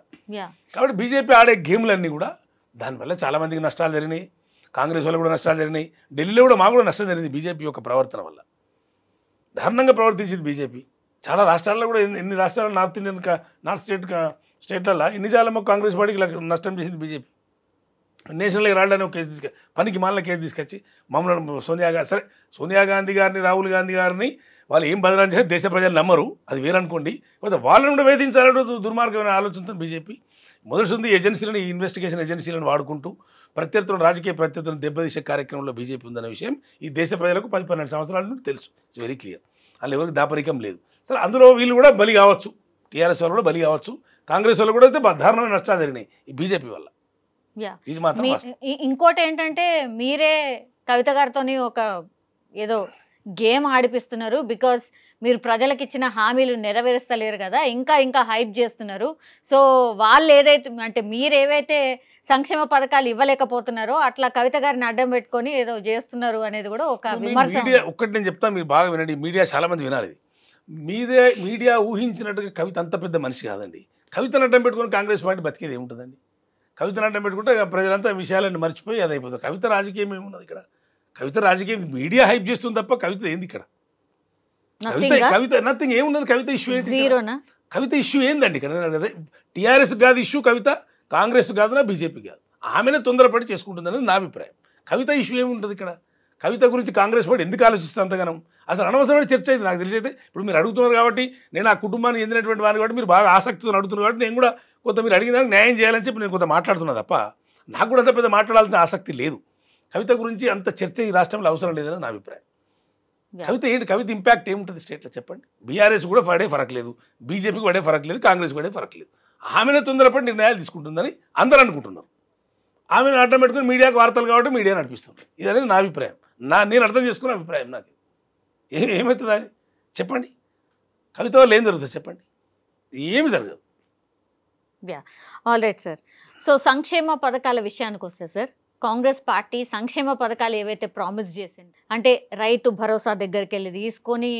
కాబట్టి బీజేపీ ఆడే గేమ్లన్నీ కూడా దానివల్ల చాలామందికి నష్టాలు జరిగినాయి. కాంగ్రెస్ వాళ్ళు కూడా నష్టాలు జరిగినాయి. ఢిల్లీలో కూడా మాకు కూడా నష్టం జరిగింది బీజేపీ యొక్క ప్రవర్తన వల్ల. దారుణంగా ప్రవర్తించింది బీజేపీ. చాలా రాష్ట్రాల్లో కూడా ఎన్ని రాష్ట్రాలు నార్త్ స్టేట్లలో ఎన్నిసార్లు కాంగ్రెస్ పార్టీకి నష్టం చేసింది బీజేపీ. నేషనల్గా రావడానికి ఒక కేసు పనికి మాలిన కేసు తీసుకొచ్చి మమ్మల్ని సోనియా గాంధీ గారిని, రాహుల్ గాంధీ గారిని వాళ్ళు ఏం బదనాలు చేస్తే దేశ ప్రజలు నమ్మరు, అది వేరనుకోండి. కాకపోతే వాళ్ళని కూడా వేధించాలంటే దుర్మార్గమైన ఆలోచనతో బీజేపీ మొదలుస్తుంది. ఏజెన్సీలను, ఈ ఇన్వెస్టిగేషన్ ఏజెన్సీలను వాడుకుంటూ ప్రత్యర్థులను, రాజకీయ ప్రత్యర్థులను దెబ్బతీసే కార్యక్రమంలో బీజేపీ ఉందనే విషయం ఈ దేశ ప్రజలకు 10-12 సంవత్సరాల నుండి తెలుసు. It's very clear. వాళ్ళు ఎవరికి దాపరికం లేదు. సరే, అందులో వీళ్ళు కూడా బలి కావచ్చు, టీఆర్ఎస్ వాళ్ళు కూడా బలి కావచ్చు, కాంగ్రెస్ వాళ్ళు కూడా అయితే దారుణమైన నష్టాలు జరిగినాయి ఈ బీజేపీ వల్ల. ఇది మాత్రం ఇంకోటి ఏంటంటే మీరే కవిత గారితో ఒక ఏదో గేమ్ ఆడిపిస్తున్నారు. బికాస్ మీరు ప్రజలకు ఇచ్చిన హామీలు నెరవేరుస్తలేరు కదా, ఇంకా హైప్ చేస్తున్నారు. సో వాళ్ళు ఏదైతే అంటే మీరు ఏవైతే సంక్షేమ పథకాలు ఇవ్వలేకపోతున్నారో అట్లా కవిత గారిని అడ్డం పెట్టుకొని ఏదో చేస్తున్నారు అనేది కూడా ఒక విమర్శ. ఒక్కటి నేను చెప్తాను, మీరు బాగా వినండి. మీడియా చాలా మంది వినాలి. మీడియా ఊహించినట్టుగా కవిత అంత పెద్ద మనిషి కాదండి. కవితను అడ్డం పెట్టుకొని కాంగ్రెస్ పార్టీ బతికేది ఏముంటుందండి? కవితను అడ్డం పెట్టుకుంటే ప్రజలంతా విషయాలన్నీ మర్చిపోయి అది అయిపోతుంది. కవిత రాజకీయం ఏమున్నది ఇక్కడ? కవిత రాజకీయం మీడియా హైప్ చేస్తుంది తప్ప కవిత ఏంది ఇక్కడ? కవిత నథింగ్ ఏమున్నది. కవిత ఇష్యూ ఏంటి? కవిత ఇష్యూ ఏందండి ఇక్కడ? టీఆర్ఎస్ కాదు ఇష్యూ కవిత, కాంగ్రెస్ కాదు, నా బీజేపీ కాదు. ఆమెనే తొందరపడి చేసుకుంటుంది అనేది నా అభిప్రాయం. కవిత ఇష్యూ ఏముంటుంది ఇక్కడ? కవిత గురించి కాంగ్రెస్ పార్టీ ఎందుకు ఆలోచిస్తుంది అంతగానం? అసలు అనవసరమైన చర్చ అయితే నాకు తెలిసి అయితే. ఇప్పుడు మీరు అడుగుతున్నారు కాబట్టి, నేను ఆ కుటుంబానికి చెందినటువంటి వాడిని కాబట్టి మీరు బాగా ఆసక్తితో అడుగుతున్నారు కాబట్టి నేను కూడా కొంత మీరు అడిగిన దానికి న్యాయం చేయాలని చెప్పి నేను కొంత మాట్లాడుతున్నా తప్ప నాకు కూడా అంత పెద్ద మాట్లాడాల్సిన ఆసక్తి లేదు. కవిత గురించి అంత చర్చ ఈ రాష్ట్రంలో అవసరం లేదని నా అభిప్రాయం. కవిత ఏంటి? కవిత ఇంపాక్ట్ ఏముంటుంది స్టేట్లో చెప్పండి? బీఆర్ఎస్ కూడా పడే ఫరక్ లేదు, బీజేపీకి పడే ఫరక్ లేదు, కాంగ్రెస్ పడే ఫరక్ లేదు. ఆమెనే తొందరపడి నిర్ణయాలు తీసుకుంటుందని అందరూ అనుకుంటున్నారు. ఆమెను అడ్డం పెట్టుకుని మీడియాకు వార్తలు కాబట్టి మీడియా నడిపిస్తుంది. ఇది అనేది నా అభిప్రాయం, నేను అర్థం చేసుకున్న అభిప్రాయం. నాకు ఏమవుతుంది అది చెప్పండి? కవిత వల్ల ఏం జరుగుతుంది చెప్పండి? ఏమి జరగదు. All right sir. సో సంక్షేమ పథకాల విషయానికి వస్తే సార్, కాంగ్రెస్ పార్టీ సంక్షేమ పథకాలు ఏవైతే ప్రామిస్ చేసింది, అంటే రైతు భరోసా దగ్గరికి వెళ్ళి తీసుకొని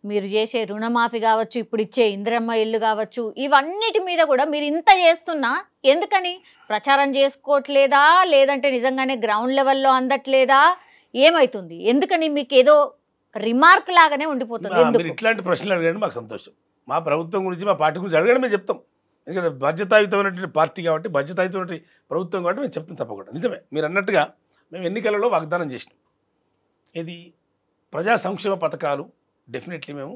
మీరు చేసే రుణమాఫీ కావచ్చు, ఇప్పుడు ఇచ్చే ఇందిరమ్మ ఇల్లు కావచ్చు, ఇవన్నిటి మీద కూడా మీరు ఇంత చేస్తున్నా ఎందుకని ప్రచారం చేసుకోవట్లేదా, లేదంటే నిజంగానే గ్రౌండ్ లెవెల్లో అందట్లేదా, ఏమవుతుంది? ఎందుకని మీకు ఏదో రిమార్క్ లాగానే ఉండిపోతుంది? మీరు ఇట్లాంటి ప్రశ్నలు అడగండి, మాకు సంతోషం. మా ప్రభుత్వం గురించి, మా పార్టీ గురించి అడగడం మేము చెప్తాం. ఎందుకంటే బాధ్యతాయుతమైనటువంటి పార్టీ కాబట్టి, బాధ్యతాయుతమైన ప్రభుత్వం కాబట్టి మేము చెప్తాం తప్పకుండా. నిజమే మీరు అన్నట్టుగా మేము ఎన్నికలలో వాగ్దానం చేసినాం. ఇది ప్రజా సంక్షేమ పథకాలు డెఫినెట్లీ మేము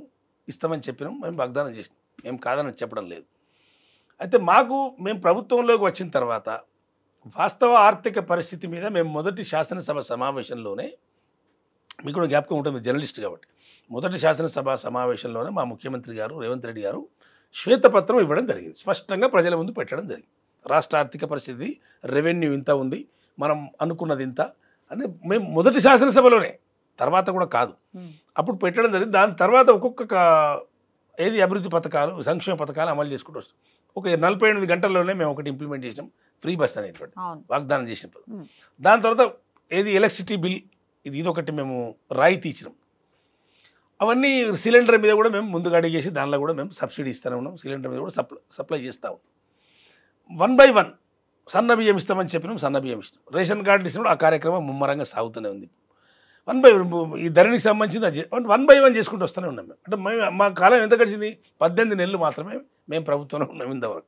ఇస్తామని చెప్పినాం, మేము వాగ్దానం చేసినాం, మేము కాదని చెప్పడం లేదు. అయితే మేము ప్రభుత్వంలోకి వచ్చిన తర్వాత వాస్తవ ఆర్థిక పరిస్థితి మీద మేము మొదటి శాసనసభ సమావేశంలోనే, మీకు కూడా జ్ఞాపకం ఉంటుంది జర్నలిస్ట్ కాబట్టి, మొదటి శాసనసభ సమావేశంలోనే మా ముఖ్యమంత్రి గారు రేవంత్ రెడ్డి గారు శ్వేతపత్రం ఇవ్వడం జరిగింది. స్పష్టంగా ప్రజల ముందు పెట్టడం జరిగింది. రాష్ట్ర ఆర్థిక పరిస్థితి, రెవెన్యూ ఇంత ఉంది, మనం అనుకున్నది ఇంత అని మేము మొదటి శాసనసభలోనే, తర్వాత కూడా కాదు, అప్పుడు పెట్టడం జరిగింది. దాని తర్వాత ఒక్కొక్క అభివృద్ధి పథకాలు, సంక్షేమ పథకాలు అమలు చేసుకుంటూ వస్తాం. ఒక 48 గంటల్లోనే మేము ఒకటి ఇంప్లిమెంట్ చేసాం, ఫ్రీ బస్ అనేటువంటి వాగ్దానం చేసినప్పుడు. దాని తర్వాత ఎలక్ట్రిసిటీ బిల్, ఇదొకటి మేము రాయితీ ఇచ్చినాం. అవన్నీ సిలిండర్ మీద కూడా మేము ముందుగా అడిగేసి దానిలో కూడా మేము సబ్సిడీ ఇస్తూనే ఉన్నాం. సిలిండర్ మీద కూడా సప్లై చేస్తూ ఉన్నాం. 1 by 1 సన్న బియ్యం ఇస్తామని చెప్పినాం, సన్న బియ్యం ఇస్తాం. రేషన్ కార్డు ఇచ్చినప్పుడు ఆ కార్యక్రమం ముమ్మరంగా సాగుతూనే ఉంది. 1 by 1 ఈ ధరణికి సంబంధించింది 1 by 1 చేసుకుంటూ వస్తూనే ఉన్నాం మేము. అంటే మా కాలం ఎంత గడిచింది? 18 నెలలు మాత్రమే మేము ప్రభుత్వంలో ఉన్నాం ఇంతవరకు.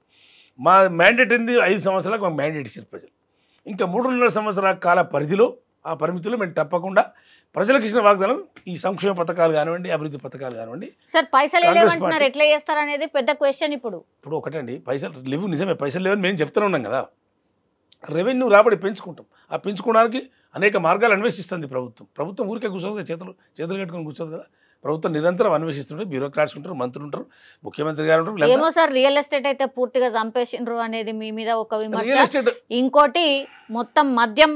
మా మ్యాండేట్ ఏంది? 5 సంవత్సరాలకు మాకు మ్యాండేట్ ఇచ్చారు ప్రజలు. ఇంకా 3.5 సంవత్సరాల కాల పరిధిలో, ఆ పరిమితిలో మేము తప్పకుండా ప్రజలకు ఇచ్చిన వాగ్దానం ఈ సంక్షేమ పథకాలు కానివ్వండి, అభివృద్ధి పథకాలు కానివ్వండి. సార్ పైసలు లేవంటున్నారు, ఎట్లా చేస్తారు అనేది పెద్ద క్వశ్చన్. ఇప్పుడు ఒకటండి, పైసలు లేవు, నిజమే, పైసలు లేవని మేము చెప్తూనే ఉన్నాం కదా. రెవెన్యూ రాబడి పెంచుకుంటాం. ఆ పెంచుకోవడానికి అనేక మార్గాలు అన్వేషిస్తుంది ప్రభుత్వం. ఊరికే కూర్చోదు కదా, చేతులు కట్టుకొని కూర్చోదు కదా. ప్రభుత్వం నిరంతరం అన్వేషిస్తుంటారు. బ్యూరోక్రాట్స్ ఉంటారు, మంత్రులు ఉంటారు, ముఖ్యమంత్రి గారు ఉంటారు. ఏమో సార్, రియల్ ఎస్టేట్ అయితే పూర్తిగా చంపేసిండ్రు అనేది మీ మీద ఒక విమర్శ. ఇంకోటి మొత్తం మద్యం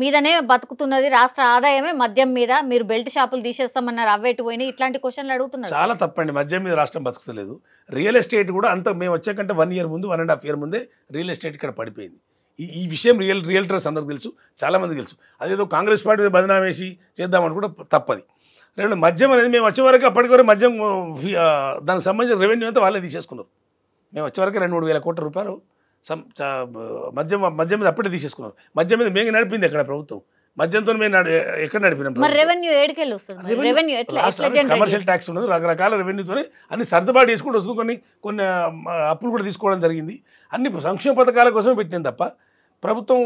మీదనే బతుకుతున్నది రాష్ట్ర ఆదాయమే, మద్యం మీద. మీరు బెల్ట్ షాపులు తీసేస్తామన్నారు, అవేటి పోయినాయి, ఇట్లాంటి క్వశ్చన్లు అడుగుతున్నారు. చాలా తప్పండి, మద్యం మీద రాష్ట్రం బతుకుతలేదు. రియల్ ఎస్టేట్ కూడా అంత మేము వచ్చాకంటే 1 year ముందు, 1.5 year ముందే రియల్ ఎస్టేట్ ఇక్కడ పడిపోయింది. ఈ విషయం రియల్టర్స్ అందరికి తెలుసు, చాలామంది తెలుసు. అదేదో కాంగ్రెస్ పార్టీ మీద బదనాం వేసి చేద్దామని కూడా తప్పది. రెండు మద్యం అనేది మేము వచ్చే వరకు, అప్పటికి వరకు మద్యం దానికి సంబంధించిన రెవెన్యూ అంతా వాళ్ళే తీసేసుకున్నారు. మేము వచ్చే వరకు 2-3 వేల కోట్ల రూపాయలు మద్యం మీద అప్పుడే తీసేసుకున్నారు. మద్యం మీద మేము నడిపింది ఎక్కడ ప్రభుత్వం? మద్యంతో మేము ఎక్కడ నడిపినాం? కమర్షియల్ ట్యాక్స్ ఉన్నది, రకరకాల రెవెన్యూతో అన్ని సర్దుబాటు చేసుకుంటూ వస్తుంది. కొన్ని అప్పులు కూడా తీసుకోవడం జరిగింది. అన్ని సంక్షేమ పథకాల కోసమే పెట్టినాం తప్ప ప్రభుత్వం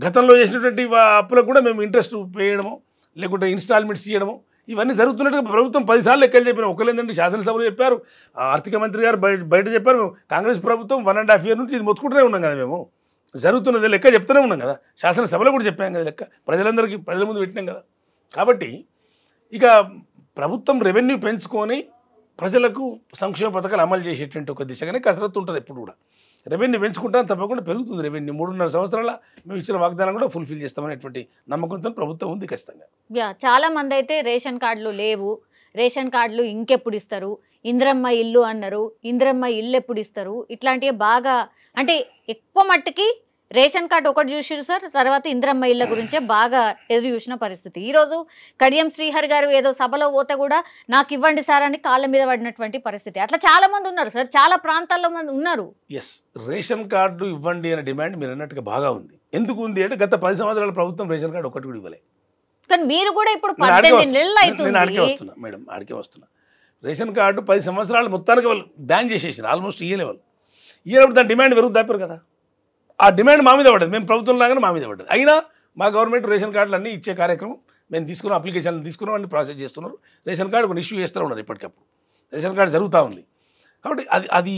గతంలో చేసినటువంటి అప్పులకు కూడా మేము ఇంట్రెస్ట్ వేయడము, లేకుంటే ఇన్స్టాల్మెంట్స్ చేయడము, ఇవన్నీ జరుగుతున్నట్టుగా ప్రభుత్వం 10 సార్లు లెక్కలు చెప్పినాం. ఒకలేదంటే శాసనసభలో చెప్పారు, ఆర్థిక మంత్రి గారు బయట చెప్పారు. కాంగ్రెస్ ప్రభుత్వం 1.5 year నుంచి ఇది మొత్తుకుంటూనే ఉన్నాం కదా. మేము జరుగుతున్నది లెక్క చెప్తూనే ఉన్నాం కదా, శాసనసభలో కూడా చెప్పాం కదా లెక్క, ప్రజల ముందు పెట్టినాం కదా. కాబట్టి ఇక ప్రభుత్వం రెవెన్యూ పెంచుకొని ప్రజలకు సంక్షేమ పథకాలు అమలు చేసేటువంటి ఒక దిశగానే కసరత్తు ఉంటుంది. ఎప్పుడు కూడా రెవెన్యూ పెంచుకుంటాను, తప్పకుండా పెరుగుతుంది రెవెన్యూ. 3.5 సంవత్సరాల మేము ఇచ్చిన వాగ్దానం కూడా ఫుల్ఫిల్ చేస్తామనేటువంటి నమ్మకంతో ప్రభుత్వం ఉంది ఖచ్చితంగా. చాలా మంది అయితే రేషన్ కార్డులు లేవు, రేషన్ కార్డులు ఇంకెప్పుడు ఇస్తారు, ఇందిరమ్మ ఇల్లు అన్నారు, ఇందిరమ్మ ఇల్లు ఎప్పుడు ఇస్తారు, ఇట్లాంటివి బాగా, అంటే ఎక్కువ మట్టుకి రేషన్ కార్డు ఒకటి చూసిరు సార్, తర్వాత ఇందిరమ్మ ఇళ్ళ గురించే బాగా ఎదురు చూసిన పరిస్థితి. ఈరోజు కడియం శ్రీహరి గారు ఏదో సభలో పోతే కూడా నాకు ఇవ్వండి సార్ అని కాళ్ళ మీద పడినటువంటి పరిస్థితి. అట్లా చాలా మంది ఉన్నారు సార్, చాలా ప్రాంతాల్లో మంది ఉన్నారు. ఎస్, రేషన్ కార్డు ఇవ్వండి అనే డిమాండ్ మీరు అన్నట్టుగా బాగా ఉంది. ఎందుకు ఉంది అంటే గత 10 సంవత్సరాల ప్రభుత్వం రేషన్ కార్డు ఒకటి కూడా ఇవ్వలేదు. కానీ మీరు కూడా ఇప్పుడు 18 నెలలు అవుతుంది. నేను ఆడికే వస్తున్నా మేడం, ఆడికే వస్తున్నా. రేషన్ కార్డు 10 సంవత్సరాలు మొత్తానికి వాళ్ళు బ్యాన్ చేసేసారు, ఆల్మోస్ట్ ఇయ్యలేవాళ్ళు. ఇయ్యనప్పుడు దాని డిమాండ్ పెరుగు దాపారు కదా. ఆ డిమాండ్ మా మీద పడ్డది, మేము ప్రభుత్వం లాగానే మా మీద పడ్డది. అయినా మా గవర్నమెంట్ రేషన్ కార్డులు అన్నీ ఇచ్చే కార్యక్రమం మేము తీసుకున్నాం, అప్లికేషన్లు తీసుకున్నాం, అన్ని ప్రాసెస్ చేస్తున్నారు. రేషన్ కార్డు కొన్ని ఇష్యూ చేస్తూ ఉన్నారు, ఎప్పటికప్పుడు రేషన్ కార్డు జరుగుతూ ఉంది. కాబట్టి అది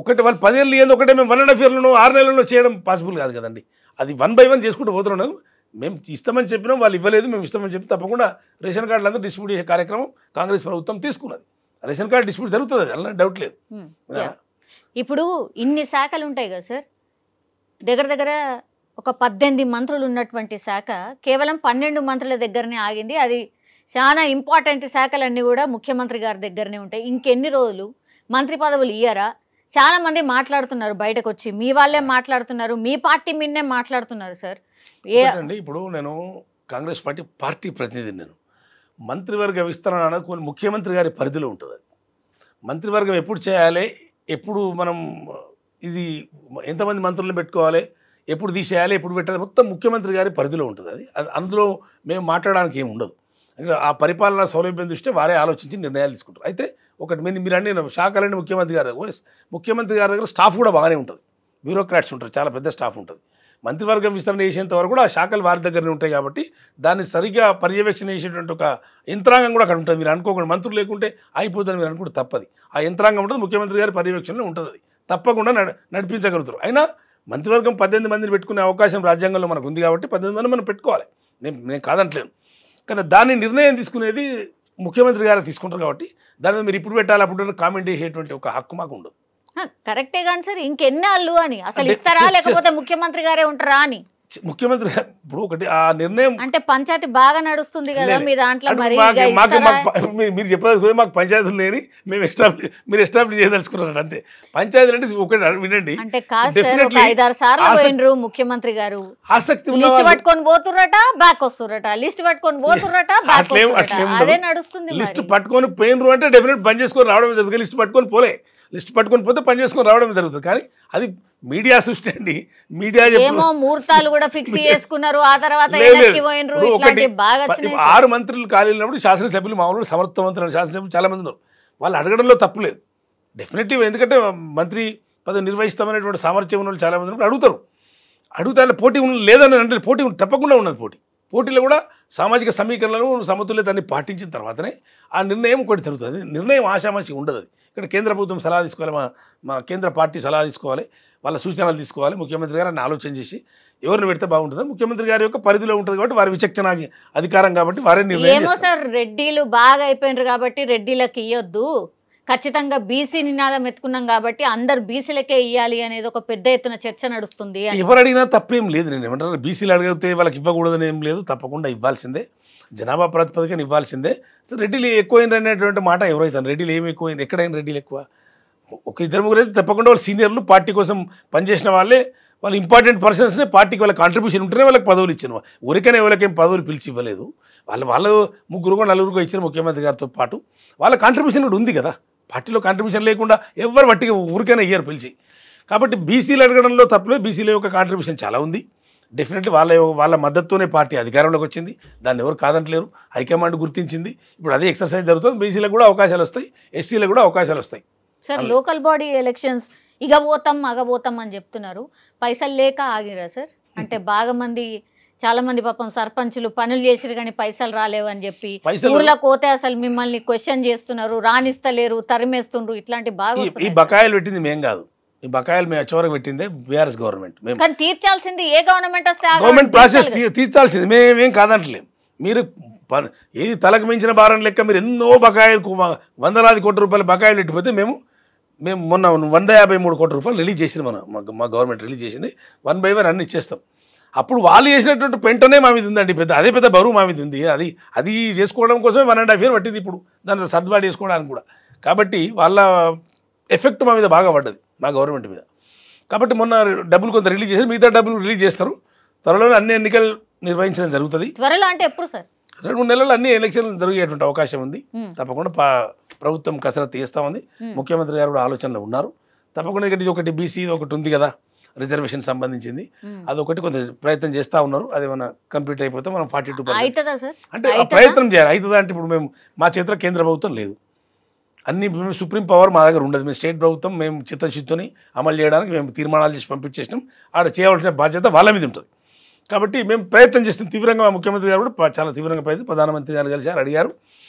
ఒకటి వాళ్ళు 10 ఏళ్ళు ఏంది ఒకటే మేము 1.5 yearలోనో 6 నెలల్లో చేయడం పాసిబుల్ కాదు కదండి. అది 1 by 1 చేసుకుంటూ పోతున్నాం. మేము ఇస్తామని చెప్పినాం, వాళ్ళు ఇవ్వలేదు, మేము ఇస్తామని చెప్పి తప్పకుండా రేషన్ కార్డులు అందరూ డిస్ట్రిబ్యూట్ చేసే కార్యక్రమం కాంగ్రెస్ ప్రభుత్వం తీసుకున్నది. రేషన్ కార్డు డిస్ట్రిబ్యూట్ జరుగుతుంది, అలా డౌట్ లేదు. ఇప్పుడు ఇన్ని శాఖలు ఉంటాయి కదా సార్, దగ్గర ఒక 18 మంత్రులు ఉన్నటువంటి శాఖ కేవలం 12 మంత్రుల దగ్గరనే ఆగింది. అది చాలా ఇంపార్టెంట్ శాఖలన్నీ కూడా ముఖ్యమంత్రి గారి దగ్గరనే ఉంటాయి. ఇంకెన్ని రోజులు మంత్రి పదవులు ఇయ్యరా? చాలామంది మాట్లాడుతున్నారు బయటకు వచ్చి, మీ వాళ్ళే మాట్లాడుతున్నారు, మీ పార్టీ మీదనే మాట్లాడుతున్నారు సార్. అండి ఇప్పుడు నేను కాంగ్రెస్ పార్టీ ప్రతినిధిని. నేను మంత్రివర్గ విస్తరణ అనేది ముఖ్యమంత్రి గారి పరిధిలో ఉంటుంది. మంత్రివర్గం ఎప్పుడు చేయాలి, ఎప్పుడు మనం ఇది ఎంతమంది మంత్రులను పెట్టుకోవాలి, ఎప్పుడు తీసేయాలి, ఎప్పుడు పెట్టాలి, మొత్తం ముఖ్యమంత్రి గారి పరిధిలో ఉంటుంది. అది అందులో మేము మాట్లాడడానికి ఏమి ఉండదు. అంటే ఆ పరిపాలనా సౌలభ్యం దృష్ట్యా వారే ఆలోచించి నిర్ణయాలు తీసుకుంటారు. అయితే ఒకటి మీరు అన్ని శాఖలంటే ముఖ్యమంత్రి గారి దగ్గర స్టాఫ్ కూడా బాగానే ఉంటుంది. బ్యూరోక్రాట్స్ ఉంటారు, చాలా పెద్ద స్టాఫ్ ఉంటుంది. మంత్రివర్గం విస్తరణ చేసేంత వరకు కూడా ఆ శాఖలు వారి దగ్గరనే ఉంటాయి కాబట్టి దాన్ని సరిగ్గా పర్యవేక్షణ చేసేటువంటి ఒక యంత్రాంగం కూడా అక్కడ ఉంటుంది. మీరు అనుకోకుండా మంత్రులు లేకుంటే అయిపోతుందని మీరు అనుకుంటే తప్పది. ఆ యంత్రాంగం ఉంటుంది, ముఖ్యమంత్రి గారి పర్యవేక్షణలో ఉంటుంది. అది తప్పకుండా నడిపించగలుగుతారు. అయినా మంత్రివర్గం 18 మందిని పెట్టుకునే అవకాశం రాజ్యాంగంలో మనకు ఉంది కాబట్టి 18 మంది మనం పెట్టుకోవాలి. నేను కాదంటలేను. కానీ దాన్ని నిర్ణయం తీసుకునేది ముఖ్యమంత్రి గారు తీసుకుంటారు కాబట్టి దాని మీద మీరు ఇప్పుడు పెట్టాలి అప్పుడు కామెంట్ చేసేటువంటి ఒక హక్కు మాకు ఉండదు. కరెక్టే కానీ సార్ ఇంకెన్నాళ్ళు అని అసలు ఇస్తారా లేకపోతే ముఖ్యమంత్రి గారే ఉంటారా అని ముఖ్యమంత్రి గారు ఇప్పుడు ఒకటి ఆ నిర్ణయం అంటే పంచాయతీ బాగా నడుస్తుంది కదా మీ దాంట్లో మరి మీరు చెప్పలేదు మాకు పంచాయతీలు లేని మీరు ఎస్టాబ్లిష్ చేయదలుచుకున్నారు అంతే. పంచాయతీలు అంటే ఒకటి వినండి అంటే కాదు సార్, ఒక 5-6 సార్లు పోయినరు ముఖ్యమంత్రి గారు. ఆసక్తి లిస్ట్ పట్టుకొని పోతుర్రట, బ్యాక్ వస్తుర్రట, లిస్ట్ పట్టుకొని పోతుర్రట, బ్యాక్ వస్తుర్రట, అదే నడుస్తుంది. లిస్ట్ పట్టుకొని పోయినరు అంటే డెఫినెట్ పని చేసుకొని రావడం జరుగుతుంది. లిస్ట్ పట్టుకొని పోలే, లిస్ట్ పట్టుకొని పోతే పని చేసుకొని రావడం జరుగుతుంది. కానీ అది మీడియా సృష్టి అండి. మీడియా ఏమో ముహూర్తాలు కూడా ఫిక్స్ చేసుకున్నారు, ఆ తర్వాత 6 మంత్రులు ఖాళీ ఉన్నప్పుడు శాసనసభ్యులు మామూలు సమర్థవంతులు శాసనసభ్యులు చాలా మంది ఉన్నారు. వాళ్ళు అడగడంలో తప్పులేదు డెఫినెట్లీ. ఎందుకంటే మంత్రి పదవి నిర్వహిస్తామనేటువంటి సామర్థ్యం ఉన్న వాళ్ళు చాలా మంది ఉన్నప్పుడు అడుగుతారు. పోటీ లేదని అంటే పోటీ తప్పకుండా ఉన్నది. పోటీలో కూడా సామాజిక సమీకరణలను సమతుల్యతని పాటించిన తర్వాతనే ఆ నిర్ణయం ఒకటి జరుగుతుంది. నిర్ణయం ఆశామాషి ఉండదు. అది ఇక్కడ కేంద్ర ప్రభుత్వం సలహా తీసుకోవాలి, మా కేంద్ర పార్టీ సలహా తీసుకోవాలి, వాళ్ళ సూచనలు తీసుకోవాలి. ముఖ్యమంత్రి గారు అన్ని ఆలోచన చేసి ఎవరిని పెడితే బాగుంటుంది, ముఖ్యమంత్రి గారి యొక్క పరిధిలో ఉంటుంది కాబట్టి వారి విచక్షణ అధికారం కాబట్టి వారే నిర్ణయం ఏమో సార్ రెడ్డిలు బాగా అయిపోయినారు కాబట్టి రెడ్డిలకు ఇవ్వద్దు, ఖచ్చితంగా బీసీ నినాదం ఎత్తుకున్నాం కాబట్టి అందరు బీసీలకే ఇవ్వాలి అనేది ఒక పెద్ద ఎత్తున చర్చ నడుస్తుంది. ఎవరు అడిగినా తప్పేం లేదు. నేను ఏమంటారు, బీసీలు అడిగితే వాళ్ళకి ఇవ్వకూడదని ఏం లేదు, తప్పకుండా ఇవ్వాల్సిందే, జనాభా ప్రాతిపదికన ఇవ్వాల్సిందే. రెడ్డిలు ఎక్కువైన అనేటువంటి మాట ఎవరైతే రెడ్డిలు ఏమి ఎక్కువైంది, ఎక్కడైనా రెడ్డిలు ఎక్కువ, ఒక 2-3 అయితే తప్పకుండా వాళ్ళు సీనియర్లు పార్టీ కోసం పనిచేసిన వాళ్ళే, వాళ్ళు ఇంపార్టెంట్ పర్సన్స్నే పార్టీకి వాళ్ళ కాంట్రిబ్యూషన్ ఉంటేనే వాళ్ళకి పదవులు ఇచ్చిన. ఊరికనే వాళ్ళకేం పదవులు పిలిచి ఇవ్వలేదు. వాళ్ళు 3-4 ఇచ్చిన ముఖ్యమంత్రి గారితో పాటు వాళ్ళ కాంట్రిబ్యూషన్ కూడా ఉంది కదా. పార్టీలో కాంట్రిబ్యూషన్ లేకుండా ఎవరు వట్టిగా ఊరికైనా ఇయ్యారు పిలిచి. కాబట్టి బీసీలు అడగడంలో తప్పలేదు, బీసీల యొక్క కాంట్రిబ్యూషన్ చాలా ఉంది. డెఫినెట్లీ వాళ్ళ మద్దతుతోనే పార్టీ అధికారంలోకి వచ్చింది, దాన్ని ఎవరు కాదంటలేరు. హైకమాండ్ గుర్తించింది. ఇప్పుడు అదే ఎక్సర్సైజ్ జరుగుతుంది. బీసీలకు కూడా అవకాశాలు వస్తాయి, ఎస్సీలకు కూడా అవకాశాలు వస్తాయి. సార్ లోకల్ బాడీ ఎలక్షన్స్ అగబోతాం అని చెప్తున్నారు, పైసలు లేక ఆగిరా సార్? అంటే చాలా మంది పాపం సర్పంచులు పనులు చేసిరు కానీ పైసలు రాలేవు అని చెప్పి ఊర్లో పోతే అసలు మిమ్మల్ని క్వశ్చన్ చేస్తున్నారు, రాణిస్తలేరు, తరిమేస్తుండ్రు, ఇట్లాంటి బాగా. ఈ బకాయిలు పెట్టింది మేం కాదు, ఈ బకాయిలు మేము చివరికి పెట్టిందే బీఆర్ఎస్ గవర్నమెంట్. కానీ తీర్చాల్సింది ఏ గవర్నమెంట్ వస్తే గవర్నమెంట్ ప్రాసెస్ తీర్చాల్సింది, మేమేం కాదంటలేం. మీరు ఏది తలకు మించిన భారం లెక్క మీరు ఎన్నో బకాయిలు 100 కోట్ల రూపాయల బకాయిలు పెట్టిపోతే మేము మొన్న 153 కోట్ల రూపాయలు రిలీజ్ చేసింది. మా గవర్నమెంట్ రిలీజ్ చేసింది. 1 by 1 అన్ని ఇచ్చేస్తాం. అప్పుడు వాళ్ళు చేసినటువంటి పెంటనే మా మీద ఉందండి, అదే పెద్ద బరువు మా మీద ఉంది. అది చేసుకోవడం కోసమే 1.5 years పట్టింది ఇప్పుడు దాన్ని సర్దుబాటు చేసుకోవడానికి కూడా. కాబట్టి వాళ్ళ ఎఫెక్ట్ మా మీద బాగా పడ్డది, మా గవర్నమెంట్ మీద. కాబట్టి మొన్న డబ్బులు కొంత రిలీజ్ చేసి మిగతా డబ్బులు రిలీజ్ చేస్తారు. త్వరలో అన్ని ఎన్నికలు నిర్వహించడం జరుగుతుంది. త్వరలో అంటే ఎప్పుడు సార్? 2-3 నెలలు అన్ని ఎలక్షన్లు జరిగేటువంటి అవకాశం ఉంది. తప్పకుండా ప్రభుత్వం కసరత్తు చేస్తూ ఉంది. ముఖ్యమంత్రి గారు కూడా ఆలోచనలో ఉన్నారు. తప్పకుండా ఇది ఒకటి బీసీ ఒకటి ఉంది కదా రిజర్వేషన్ సంబంధించింది, అదొకటి కొంత ప్రయత్నం చేస్తూ ఉన్నారు. అది మన కంప్లీట్ అయిపోతే మనం 42% అంటే ప్రయత్నం చేయాలి. అవుతుందా అంటే ఇప్పుడు మా చేతిలో కేంద్ర ప్రభుత్వం లేదు, అన్ని సుప్రీం పవర్ మా దగ్గర ఉండదు. మేము స్టేట్ ప్రభుత్వం మేము చిత్తశుద్ధిని అమలు చేయడానికి మేము తీర్మానాలు చేసి పంపించేసినాం. ఆడ చేయవలసిన బాధ్యత వాళ్ళ మీద ఉంటుంది. కాబట్టి మేము ప్రయత్నం చేస్తాం తీవ్రంగా. ముఖ్యమంత్రి గారు కూడా చాలా తీవ్రంగా ప్రధానమంత్రి గారు కలిసి అడిగారు.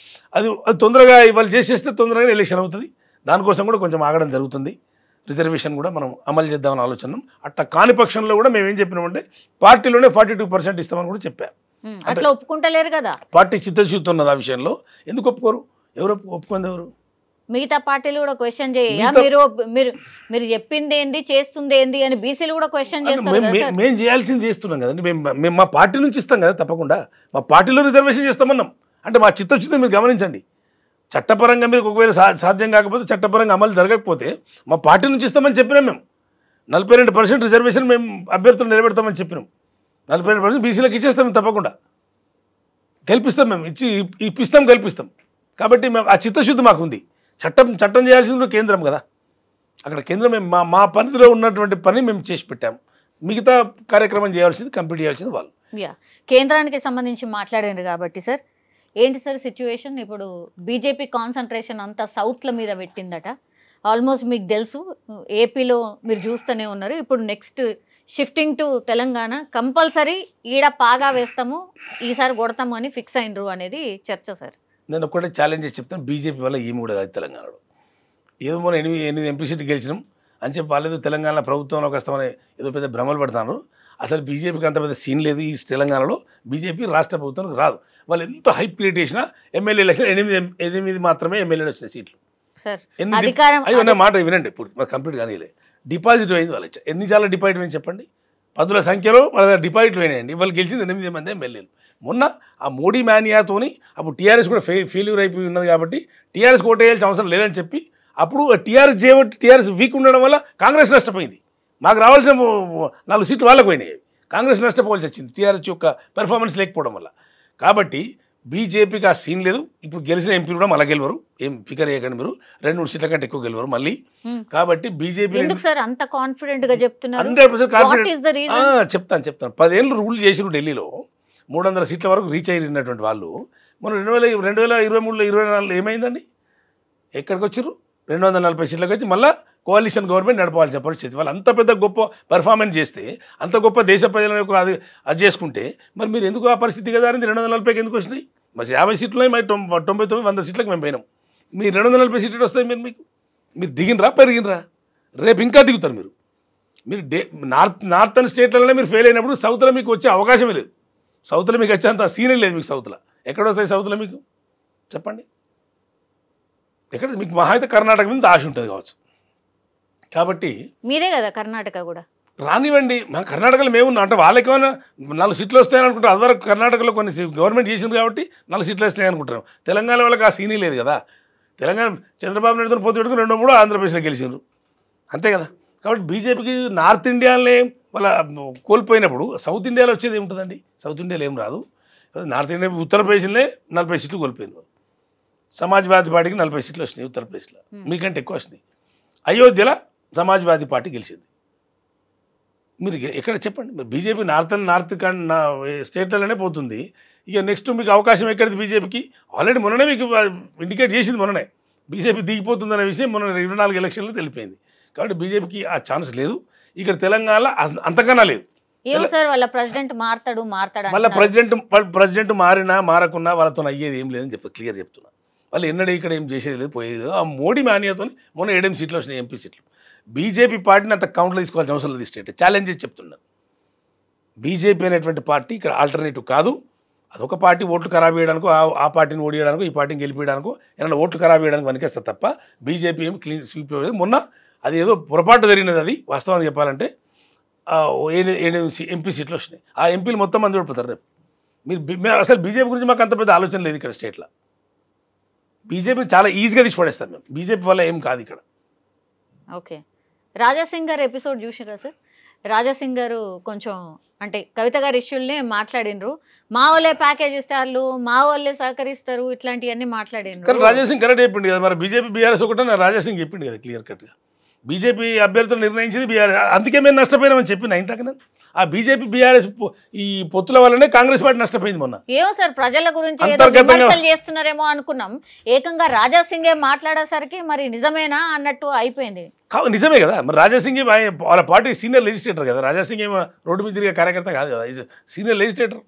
అది తొందరగా ఇవాళ చేసేస్తే తొందరగా ఎలక్షన్ అవుతుంది. దానికోసం కూడా కొంచెం ఆగడం జరుగుతుంది. రిజర్వేషన్ కూడా మనం అమలు చేద్దామని ఆలోచన. అట్లా కాని పక్షంలో కూడా మేము ఏం చెప్పినామంటే పార్టీలోనే 42% ఇస్తామని కూడా చెప్పారు. అట్లా ఒప్పుకుంటలేరు కదా, పార్టీ చిత్తశుద్ధి ఉన్నది ఆ విషయంలో. ఎందుకు ఒప్పుకోరు? ఒప్పుకుంది ఎవరు? మిగతా పార్టీలు కూడా క్వశ్చన్ చేయ, మీరు చెప్పింది ఏంది చేస్తుంది ఏంది అని బీసీలు కూడా క్వశ్చన్ చేస్తారు. మేము చేయాల్సింది చేస్తున్నాం కదండి. మేము మా పార్టీ నుంచి ఇస్తాం కదా, తప్పకుండా మా పార్టీలో రిజర్వేషన్ చేస్తామన్నాం. అంటే మా చిత్తశుద్ధి మీరు గమనించండి. చట్టపరంగా మీరు ఒకవేళ సాధ్యం కాకపోతే చట్టపరంగా అమలు జరగకపోతే మా పార్టీ నుంచి ఇస్తామని చెప్పినాం. మేము 42% రిజర్వేషన్ మేము అభ్యర్థులు నిలబెడతామని చెప్పినాం. 42% బీసీలకు ఇచ్చేస్తాం తప్పకుండా, గెలిపిస్తాం మేము, ఇప్పిస్తాం గెలిపిస్తాం. కాబట్టి మేము ఆ చిత్తశుద్ధి మాకు ఉంది. చట్టం చేయాల్సింది కూడా కేంద్రం కదా, అక్కడ కేంద్రం మేము మా పరిధిలో ఉన్నటువంటి పని మేము చేసి పెట్టాము. మిగతా కార్యక్రమం చేయాల్సింది, కంప్లీట్ చేయాల్సింది వాళ్ళు. కేంద్రానికి సంబంధించి మాట్లాడారు కాబట్టి సార్, ఏంటి సార్ సిచ్యువేషన్? ఇప్పుడు బీజేపీ కాన్సన్ట్రేషన్ అంతా సౌత్ల మీద పెట్టిందట. ఆల్మోస్ట్ మీకు తెలుసు, ఏపీలో మీరు చూస్తూనే ఉన్నారు. ఇప్పుడు next shifting to Telangana, compulsory ఈడ పాగా వేస్తాము, ఈసారి కొడతాము అని ఫిక్స్ అయినరు అనేది చర్చ సార్. నేను ఒక్కటే ఛాలెంజ్ చేసి చెప్తాను, బీజేపీ వల్ల ఏమి కూడా కాదు తెలంగాణలో. ఏదో మనం 8 ఎంపీ సీట్లు గెలిచినాం అని చెప్పి వాళ్ళేదో తెలంగాణ ప్రభుత్వంలోకి వస్తామని ఏదో పెద్ద భ్రమలు పడతారు. అసలు బీజేపీకి అంత పెద్ద సీన్ లేదు ఈ తెలంగాణలో. బీజేపీ రాష్ట్ర ప్రభుత్వానికి రాదు. వాళ్ళు ఎంత హైప్ క్రియేట్ చేసినా ఎమ్మెల్యే ఎలక్షన్ 8 మాత్రమే ఎమ్మెల్యేలు వచ్చిన సీట్లు. అయ్యో మాట వినండి, ఇప్పుడు కంప్లీట్ కానీ డిపాజిట్ అయింది వాళ్ళు. ఎన్ని చాలా డిపాజిట్ అయింది చెప్పండి? 10ల సంఖ్యలో వాళ్ళ డిపాజిట్లు అయినాయండి. వాళ్ళు గెలిచింది 8 మంది ఎమ్మెల్యేలు. మొన్న ఆ మోడీ మానియాతోని అప్పుడు టీఆర్ఎస్ కూడా ఫెయిల్యూర్ అయిపోయి ఉన్నది కాబట్టి టీఆర్ఎస్ ఓటేయాల్సిన అవసరం లేదని చెప్పి అప్పుడు టీఆర్ఎస్ వీక్ ఉండడం వల్ల కాంగ్రెస్ నష్టపోయింది. మాకు రావాల్సిన 4 సీట్లు వాళ్ళకు పోయినాయి. కాంగ్రెస్ నష్టపోవాల్సి వచ్చింది టీఆర్ఎస్ యొక్క పెర్ఫార్మెన్స్ లేకపోవడం వల్ల. కాబట్టి బీజేపీకి ఆ సీన్ లేదు. ఇప్పుడు గెలిచిన ఎంపీలు కూడా మళ్ళీ గెలవరు, ఏం ఫికర్ చేయకండి మీరు. 2-3 సీట్ల కంటే ఎక్కువ గెలవరు మళ్ళీ. కాబట్టి బీజేపీ 100% కాన్ఫిడెంట్. చెప్తాను 10 ఏళ్ళు రూల్ చేసిన ఢిల్లీలో 300 సీట్ల వరకు రీచ్ అయినటువంటి వాళ్ళు మనం 2023లో 24 ఏమైందండి? ఎక్కడికి వచ్చారు? 240 సీట్లకు వచ్చి మళ్ళీ కోalition గవర్నమెంట్ నడపాల్సిన పరిస్థితి. వాళ్ళు అంత పెద్ద గొప్ప పెర్ఫార్మెన్స్ చేస్తే, అంత గొప్ప దేశ ప్రజల యొక్క అది చేసుకుంటే మరి మీరు ఎందుకు ఆ పరిస్థితి కదా? 240కి ఎందుకు వచ్చినాయి? మరి 50 సీట్లు మరి 99, 100 సీట్లకు మేము పోయినాం. మీరు 240 సీట్లు వస్తాయి. మీరు దిగినరా పెరిగినరా? రేపు ఇంకా దిగుతారు మీరు. నార్థన్ స్టేట్లలోనే మీరు ఫెయిల్ అయినప్పుడు సౌత్లో మీకు వచ్చే అవకాశమే లేదు. సౌత్లో మీకు వచ్చేంత సీనే లేదు మీకు. సౌత్లో ఎక్కడ వస్తాయి? సౌత్లో మీకు చెప్పండి ఎక్కడ? మీకు మహా అయితే కర్ణాటక మీద ఆశ ఉంటుంది కావచ్చు. కాబట్టి మీరే కదా కర్ణాటక కూడా రానివ్వండి. మా కర్ణాటకలో మేమున్నాం అంటే వాళ్ళకి ఏమైనా 4 సీట్లు వస్తాయని అనుకుంటారు. అదివరకు కర్ణాటకలో కొన్ని గవర్నమెంట్ చేసింది కాబట్టి 4 సీట్లు వస్తాయని అనుకుంటారు. తెలంగాణ వాళ్ళకి ఆ సీనీ లేదు కదా. తెలంగాణ చంద్రబాబు నాయుడుతో పోటీ పెట్టుకుని 2-3 ఆంధ్రప్రదేశ్లో గెలిచారు అంతే కదా. కాబట్టి బీజేపీకి నార్త్ ఇండియాలోనే వాళ్ళ కోల్పోయినప్పుడు సౌత్ ఇండియాలో వచ్చేది ఏముంటుందండి? సౌత్ ఇండియాలో ఏం రాదు. నార్త్ ఇండియా ఉత్తరప్రదేశ్లోనే 40 సీట్లు కోల్పోయింది. సమాజ్వాదీ పార్టీకి 40 సీట్లు వచ్చినాయి ఉత్తరప్రదేశ్లో, మీకంటే ఎక్కువ వచ్చినాయి. అయోధ్యలో సమాజ్వాదీ పార్టీ గెలిచింది. మీరు ఎక్కడ చెప్పండి? మరి బీజేపీ నార్త్ స్టేట్లలోనే పోతుంది. ఇక నెక్స్ట్ మీకు అవకాశం ఎక్కడిది బీజేపీకి? ఆల్రెడీ మొన్ననే మీకు ఇండికేట్ చేసింది. మొన్ననే బీజేపీ దిగిపోతుందనే విషయం మొన్న 24 ఎలక్షన్లో తెలిపోయింది. కాబట్టి బీజేపీకి ఆ ఛాన్స్ లేదు. ఇక్కడ తెలంగాణలో అంతకన్నా లేదు. వాళ్ళ ప్రెసిడెంట్ మారినా మారకున్నా వాళ్ళతో అయ్యేది ఏం లేదని క్లియర్ చెప్తున్నా. వాళ్ళు ఎన్నడూ ఇక్కడ ఏం చేసేది లేదు, పోయేది లేదు. ఆ మోడీ మానియాతో మొన్న 7 సీట్లు వచ్చినాయి ఎంపీ సీట్లు. బీజేపీ పార్టీని అంత కౌంట్లో తీసుకోవాల్సిన అవసరం లేదు. స్టేట్ ఛాలెంజ్ చేసి చెప్తున్నాను. బీజేపీ అనేటువంటి పార్టీ ఇక్కడ ఆల్టర్నేటివ్ కాదు. అదొక పార్టీ ఓట్లు ఖరాబ్ చేయడానికి, ఆ పార్టీని ఓడియడానికి, ఈ పార్టీని గెలిపించడానికి, ఏమైనా ఓట్లు ఖరాబ్ చేయడానికి పనికేస్తారు తప్ప బీజేపీ ఏమి క్లీన్ స్వీప్ అయ్యేది. మొన్న అది ఏదో పొరపాటు జరిగినది. అది వాస్తవానికి చెప్పాలంటే 7 ఎంపీ సీట్లు వచ్చినాయి. ఆ ఎంపీలు మొత్తం మంది ఓడిపోతారు రేపు. మీరు అసలు బీజేపీ గురించి మాకు అంత పెద్ద ఆలోచన లేదు ఇక్కడ స్టేట్లో. బీజేపీ చాలా ఈజీగా తీసి పడేస్తాం మేము. బీజేపీ వల్ల ఏం కాదు ఇక్కడ. ఓకే, రాజాసింగ్ గారు ఎపిసోడ్ చూసిరా సార్? రాజాసింగ్ గారు కొంచెం అంటే కవిత గారి ఇష్యూల్నే మాట్లాడినరు. మా వాళ్ళే ప్యాకేజ్ ఇస్తారు, మా వాళ్ళే సహకరిస్తారు, ఇట్లాంటివన్నీ మాట్లాడినరు. కానీ రాజాసింగ్ కరెక్ట్ చెప్పింది కదా. మరి బీజేపీ బీఆర్ఎస్ ఒకటే రాజాసింగ్ చెప్పింది కదా క్లియర్ కట్గా. బీజేపీ అభ్యర్థులు నిర్ణయించింది బీఆర్ఎస్, అందుకే మేము నష్టపోయినామని చెప్పిన ఇంతక నేను. ఆ బీజేపీ బీఆర్ఎస్ ఈ పొత్తుల వల్లనే కాంగ్రెస్ పార్టీ నష్టపోయింది మొన్న. ఏమో సార్, ప్రజల గురించి చేస్తున్నారేమో అనుకున్నాం. ఏకంగా రాజాసింగే మాట్లాడేసరికి మరి నిజమేనా అన్నట్టు అయిపోయింది. నిజమే కదా. మరి రాజాసింగ్ వాళ్ళ పార్టీ సీనియర్ లెజిస్లేటర్ కదా. రాజాసింగ్ ఏమో రోడ్డు మీద తిరిగే కార్యకర్త కాదు కదా, సీనియర్ లెజిస్లేటర్.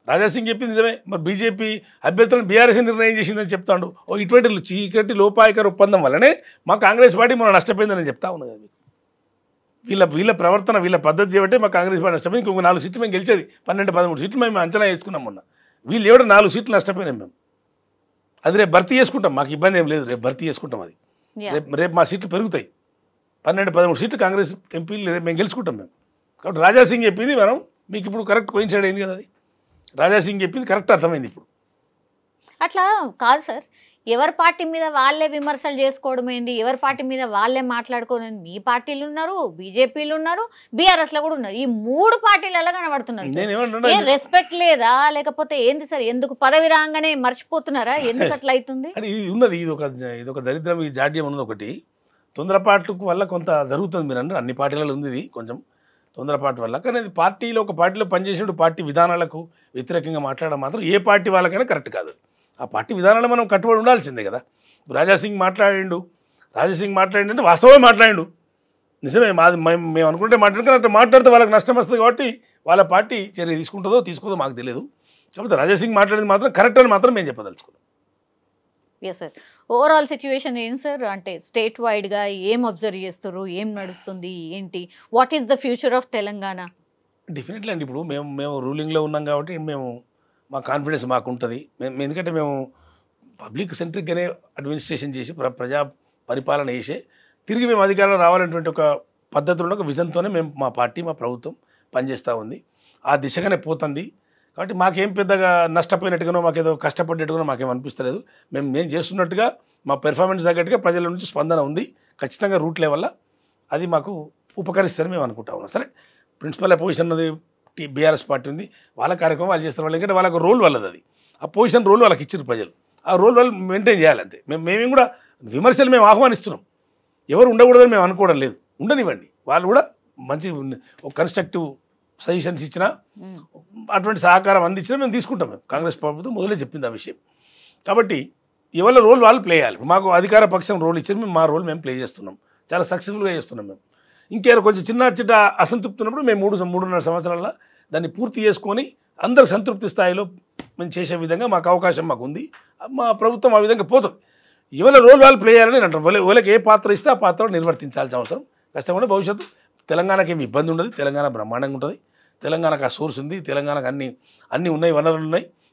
రాజాసింగ్ చెప్పింది నిజమే. మరి బీజేపీ అభ్యర్థులను బీఆర్ఎస్ నిర్ణయం చేసిందని చెప్తాడు. ఇటువంటి చీకటి లోపాయకర ఒప్పందం వల్లనే మా కాంగ్రెస్ పార్టీ మనం నష్టపోయిందని చెప్తా ఉన్నా కదా. వీళ్ళ ప్రవర్తన, వీళ్ళ పద్ధతి చేయబట్టే మా కాంగ్రెస్ పార్టీ నష్టపోయింది. ఇంకొక 4 సీట్లు మేము గెలిచేది, 12-13 సీట్లు మేము అంచనా వేసుకున్నాం మొన్న. వీళ్ళు ఎవడో 4 సీట్లు నష్టపోయినాం మేము. అది రేపు భర్తీ చేసుకుంటాం, మాకు ఇబ్బంది ఏం లేదు. రేపు భర్తీ చేసుకుంటాం. అది రేపు మా సీట్లు పెరుగుతాయి. 12-13 సీట్లు కాంగ్రెస్ ఎంపీలు మేము గెలుచుకుంటాం మేము. కాబట్టి రాజాసింగ్ చెప్పింది మనం మీకు ఇప్పుడు కరెక్ట్ కోయిన్సైడ్ అయింది కదా. అది రాజాసింగ్ చెప్పింది కరెక్ట్ అర్థమైంది ఇప్పుడు. అట్లా కాదు సార్, ఎవరి పార్టీ మీద వాళ్ళే విమర్శలు చేసుకోవడం ఏంది, ఎవరి పార్టీ మీద వాళ్ళే మాట్లాడుకోవడం. మీ పార్టీలు ఉన్నారు, బీజేపీలు ఉన్నారు, బీఆర్ఎస్ లో కూడా ఉన్నారు. ఈ 3 పార్టీలలో కనబడుతున్నారు. ఏ రెస్పెక్ట్ లేదా లేకపోతే ఏంది సార్? ఎందుకు పదవి రాగానే మర్చిపోతున్నారా? ఎందుకు అట్లా అవుతుంది? ఇది ఉన్నది, ఇది ఒక దరిద్రం, ఈ జాడ్యం ఉన్నది. ఒకటి తొందరపాటు వల్ల కొంత జరుగుతుంది. మీరు అంటే అన్ని పార్టీలలో ఉంది ఇది కొంచెం తొందరపాటు వల్ల. కానీ అది ఒక పార్టీలో పనిచేసినప్పుడు పార్టీ విధానాలకు వ్యతిరేకంగా మాట్లాడడం మాత్రం ఏ పార్టీ వాళ్ళకైనా కరెక్ట్ కాదు. ఆ పార్టీ విధానాలు మనం కట్టుబడి ఉండాల్సిందే కదా. రాజాసింగ్ మాట్లాడిండు అంటే వాస్తవమే మాట్లాడిండు, నిజమే. మేము అనుకుంటే మాట్లాడుకుని అట్లా మాట్లాడితే వాళ్ళకి నష్టం వస్తుంది కాబట్టి వాళ్ళ పార్టీ చర్య తీసుకుంటుందో తీసుకోదో మాకు తెలియదు. కాకపోతే రాజాసింగ్ మాట్లాడేది మాత్రం కరెక్ట్ అని మాత్రం మేము చెప్పదలుచుకున్నాం. Yes sir. ఓవరాల్ సిచ్యువేషన్ ఏం సార్? అంటే స్టేట్ వైడ్గా ఏం అబ్జర్వ్ చేస్తారు, ఏం నడుస్తుంది, ఏంటి, what is the future of Telangana? Definitely అండి. ఇప్పుడు మేము రూలింగ్లో ఉన్నాం కాబట్టి మా కాన్ఫిడెన్స్ మాకు ఉంటుంది. ఎందుకంటే మేము పబ్లిక్ సెంట్రిక్గానే అడ్మినిస్ట్రేషన్ చేసి ప్రజా పరిపాలన చేసే తిరిగి మేము అధికారంలో రావాలనేటువంటి ఒక పద్ధతిలో ఒక విజన్తోనే మా పార్టీ మా ప్రభుత్వం పనిచేస్తూ ఉంది. ఆ దిశగానే పోతుంది. కాబట్టి మాకేం పెద్దగా నష్టపోయినట్టుగానో మాకేదో కష్టపడ్డట్టుగానో మాకేం అనిపిస్తలేదు. మేము చేస్తున్నట్టుగా మా పెర్ఫార్మెన్స్ తగ్గట్టుగా ప్రజల నుంచి స్పందన ఉంది. ఖచ్చితంగా రూట్ లెవెల్లో అది మాకు ఉపకరిస్తారని మేము అనుకుంటా ఉన్నాం. సరే, ప్రిన్సిపల్ పొజిషన్ ఉన్నది, బీఆర్ఎస్ పార్టీ ఉంది, వాళ్ళ కార్యక్రమం వాళ్ళు చేస్తారు. వాళ్ళు ఎందుకంటే వాళ్ళకు రోల్ వాళ్ళది, అది ఆ పొజిషన్ రోల్ వాళ్ళకి ఇచ్చారు ప్రజలు. ఆ రోల్ వాళ్ళు మెయింటైన్ చేయాలంతే. మేము కూడా విమర్శలు మేము ఆహ్వానిస్తున్నాం. ఎవరు ఉండకూడదని మేము అనుకోవడం లేదు. ఉండనివ్వండి, వాళ్ళు కూడా మంచి ఒక కన్స్ట్రక్టివ్ సజెషన్స్ ఇచ్చినా అటువంటి సహకారం అందించినా మేము తీసుకుంటాం. మేము కాంగ్రెస్ ప్రభుత్వం మొదలే చెప్పింది ఆ విషయం. కాబట్టి ఎవరి రోల్ వాళ్ళు ప్లే చేయాలి. మాకు అధికార పక్షం రోల్ ఇచ్చి మా రోల్ మేము ప్లే చేస్తున్నాం, చాలా సక్సెస్ఫుల్గా చేస్తున్నాం. మేము ఇంకేదో కొంచెం చిన్న అసంతృప్తి ఉన్నప్పుడు మేము 3.5 సంవత్సరాల దాన్ని పూర్తి చేసుకొని అందరికి సంతృప్తి స్థాయిలో మేము చేసే విధంగా మాకు అవకాశం మాకు ఉంది. మా ప్రభుత్వం ఆ విధంగా పోతుంది. ఎవరి రోల్ వాళ్ళు ప్లే చేయాలని నేను అంటాను. వాళ్ళకి ఏ పాత్ర ఇస్తే ఆ పాత్రను నిర్వర్తించాల్సిన అవసరం ఖచ్చితంగా. భవిష్యత్తు తెలంగాణకి ఏమి ఇబ్బంది ఉండదు. తెలంగాణ బ్రహ్మాండంగా ఉంటుంది. తెలంగాణకు ఆ సోర్స్ ఉంది. తెలంగాణకు అన్నీ ఉన్నాయి, వనరులు ఉన్నాయి.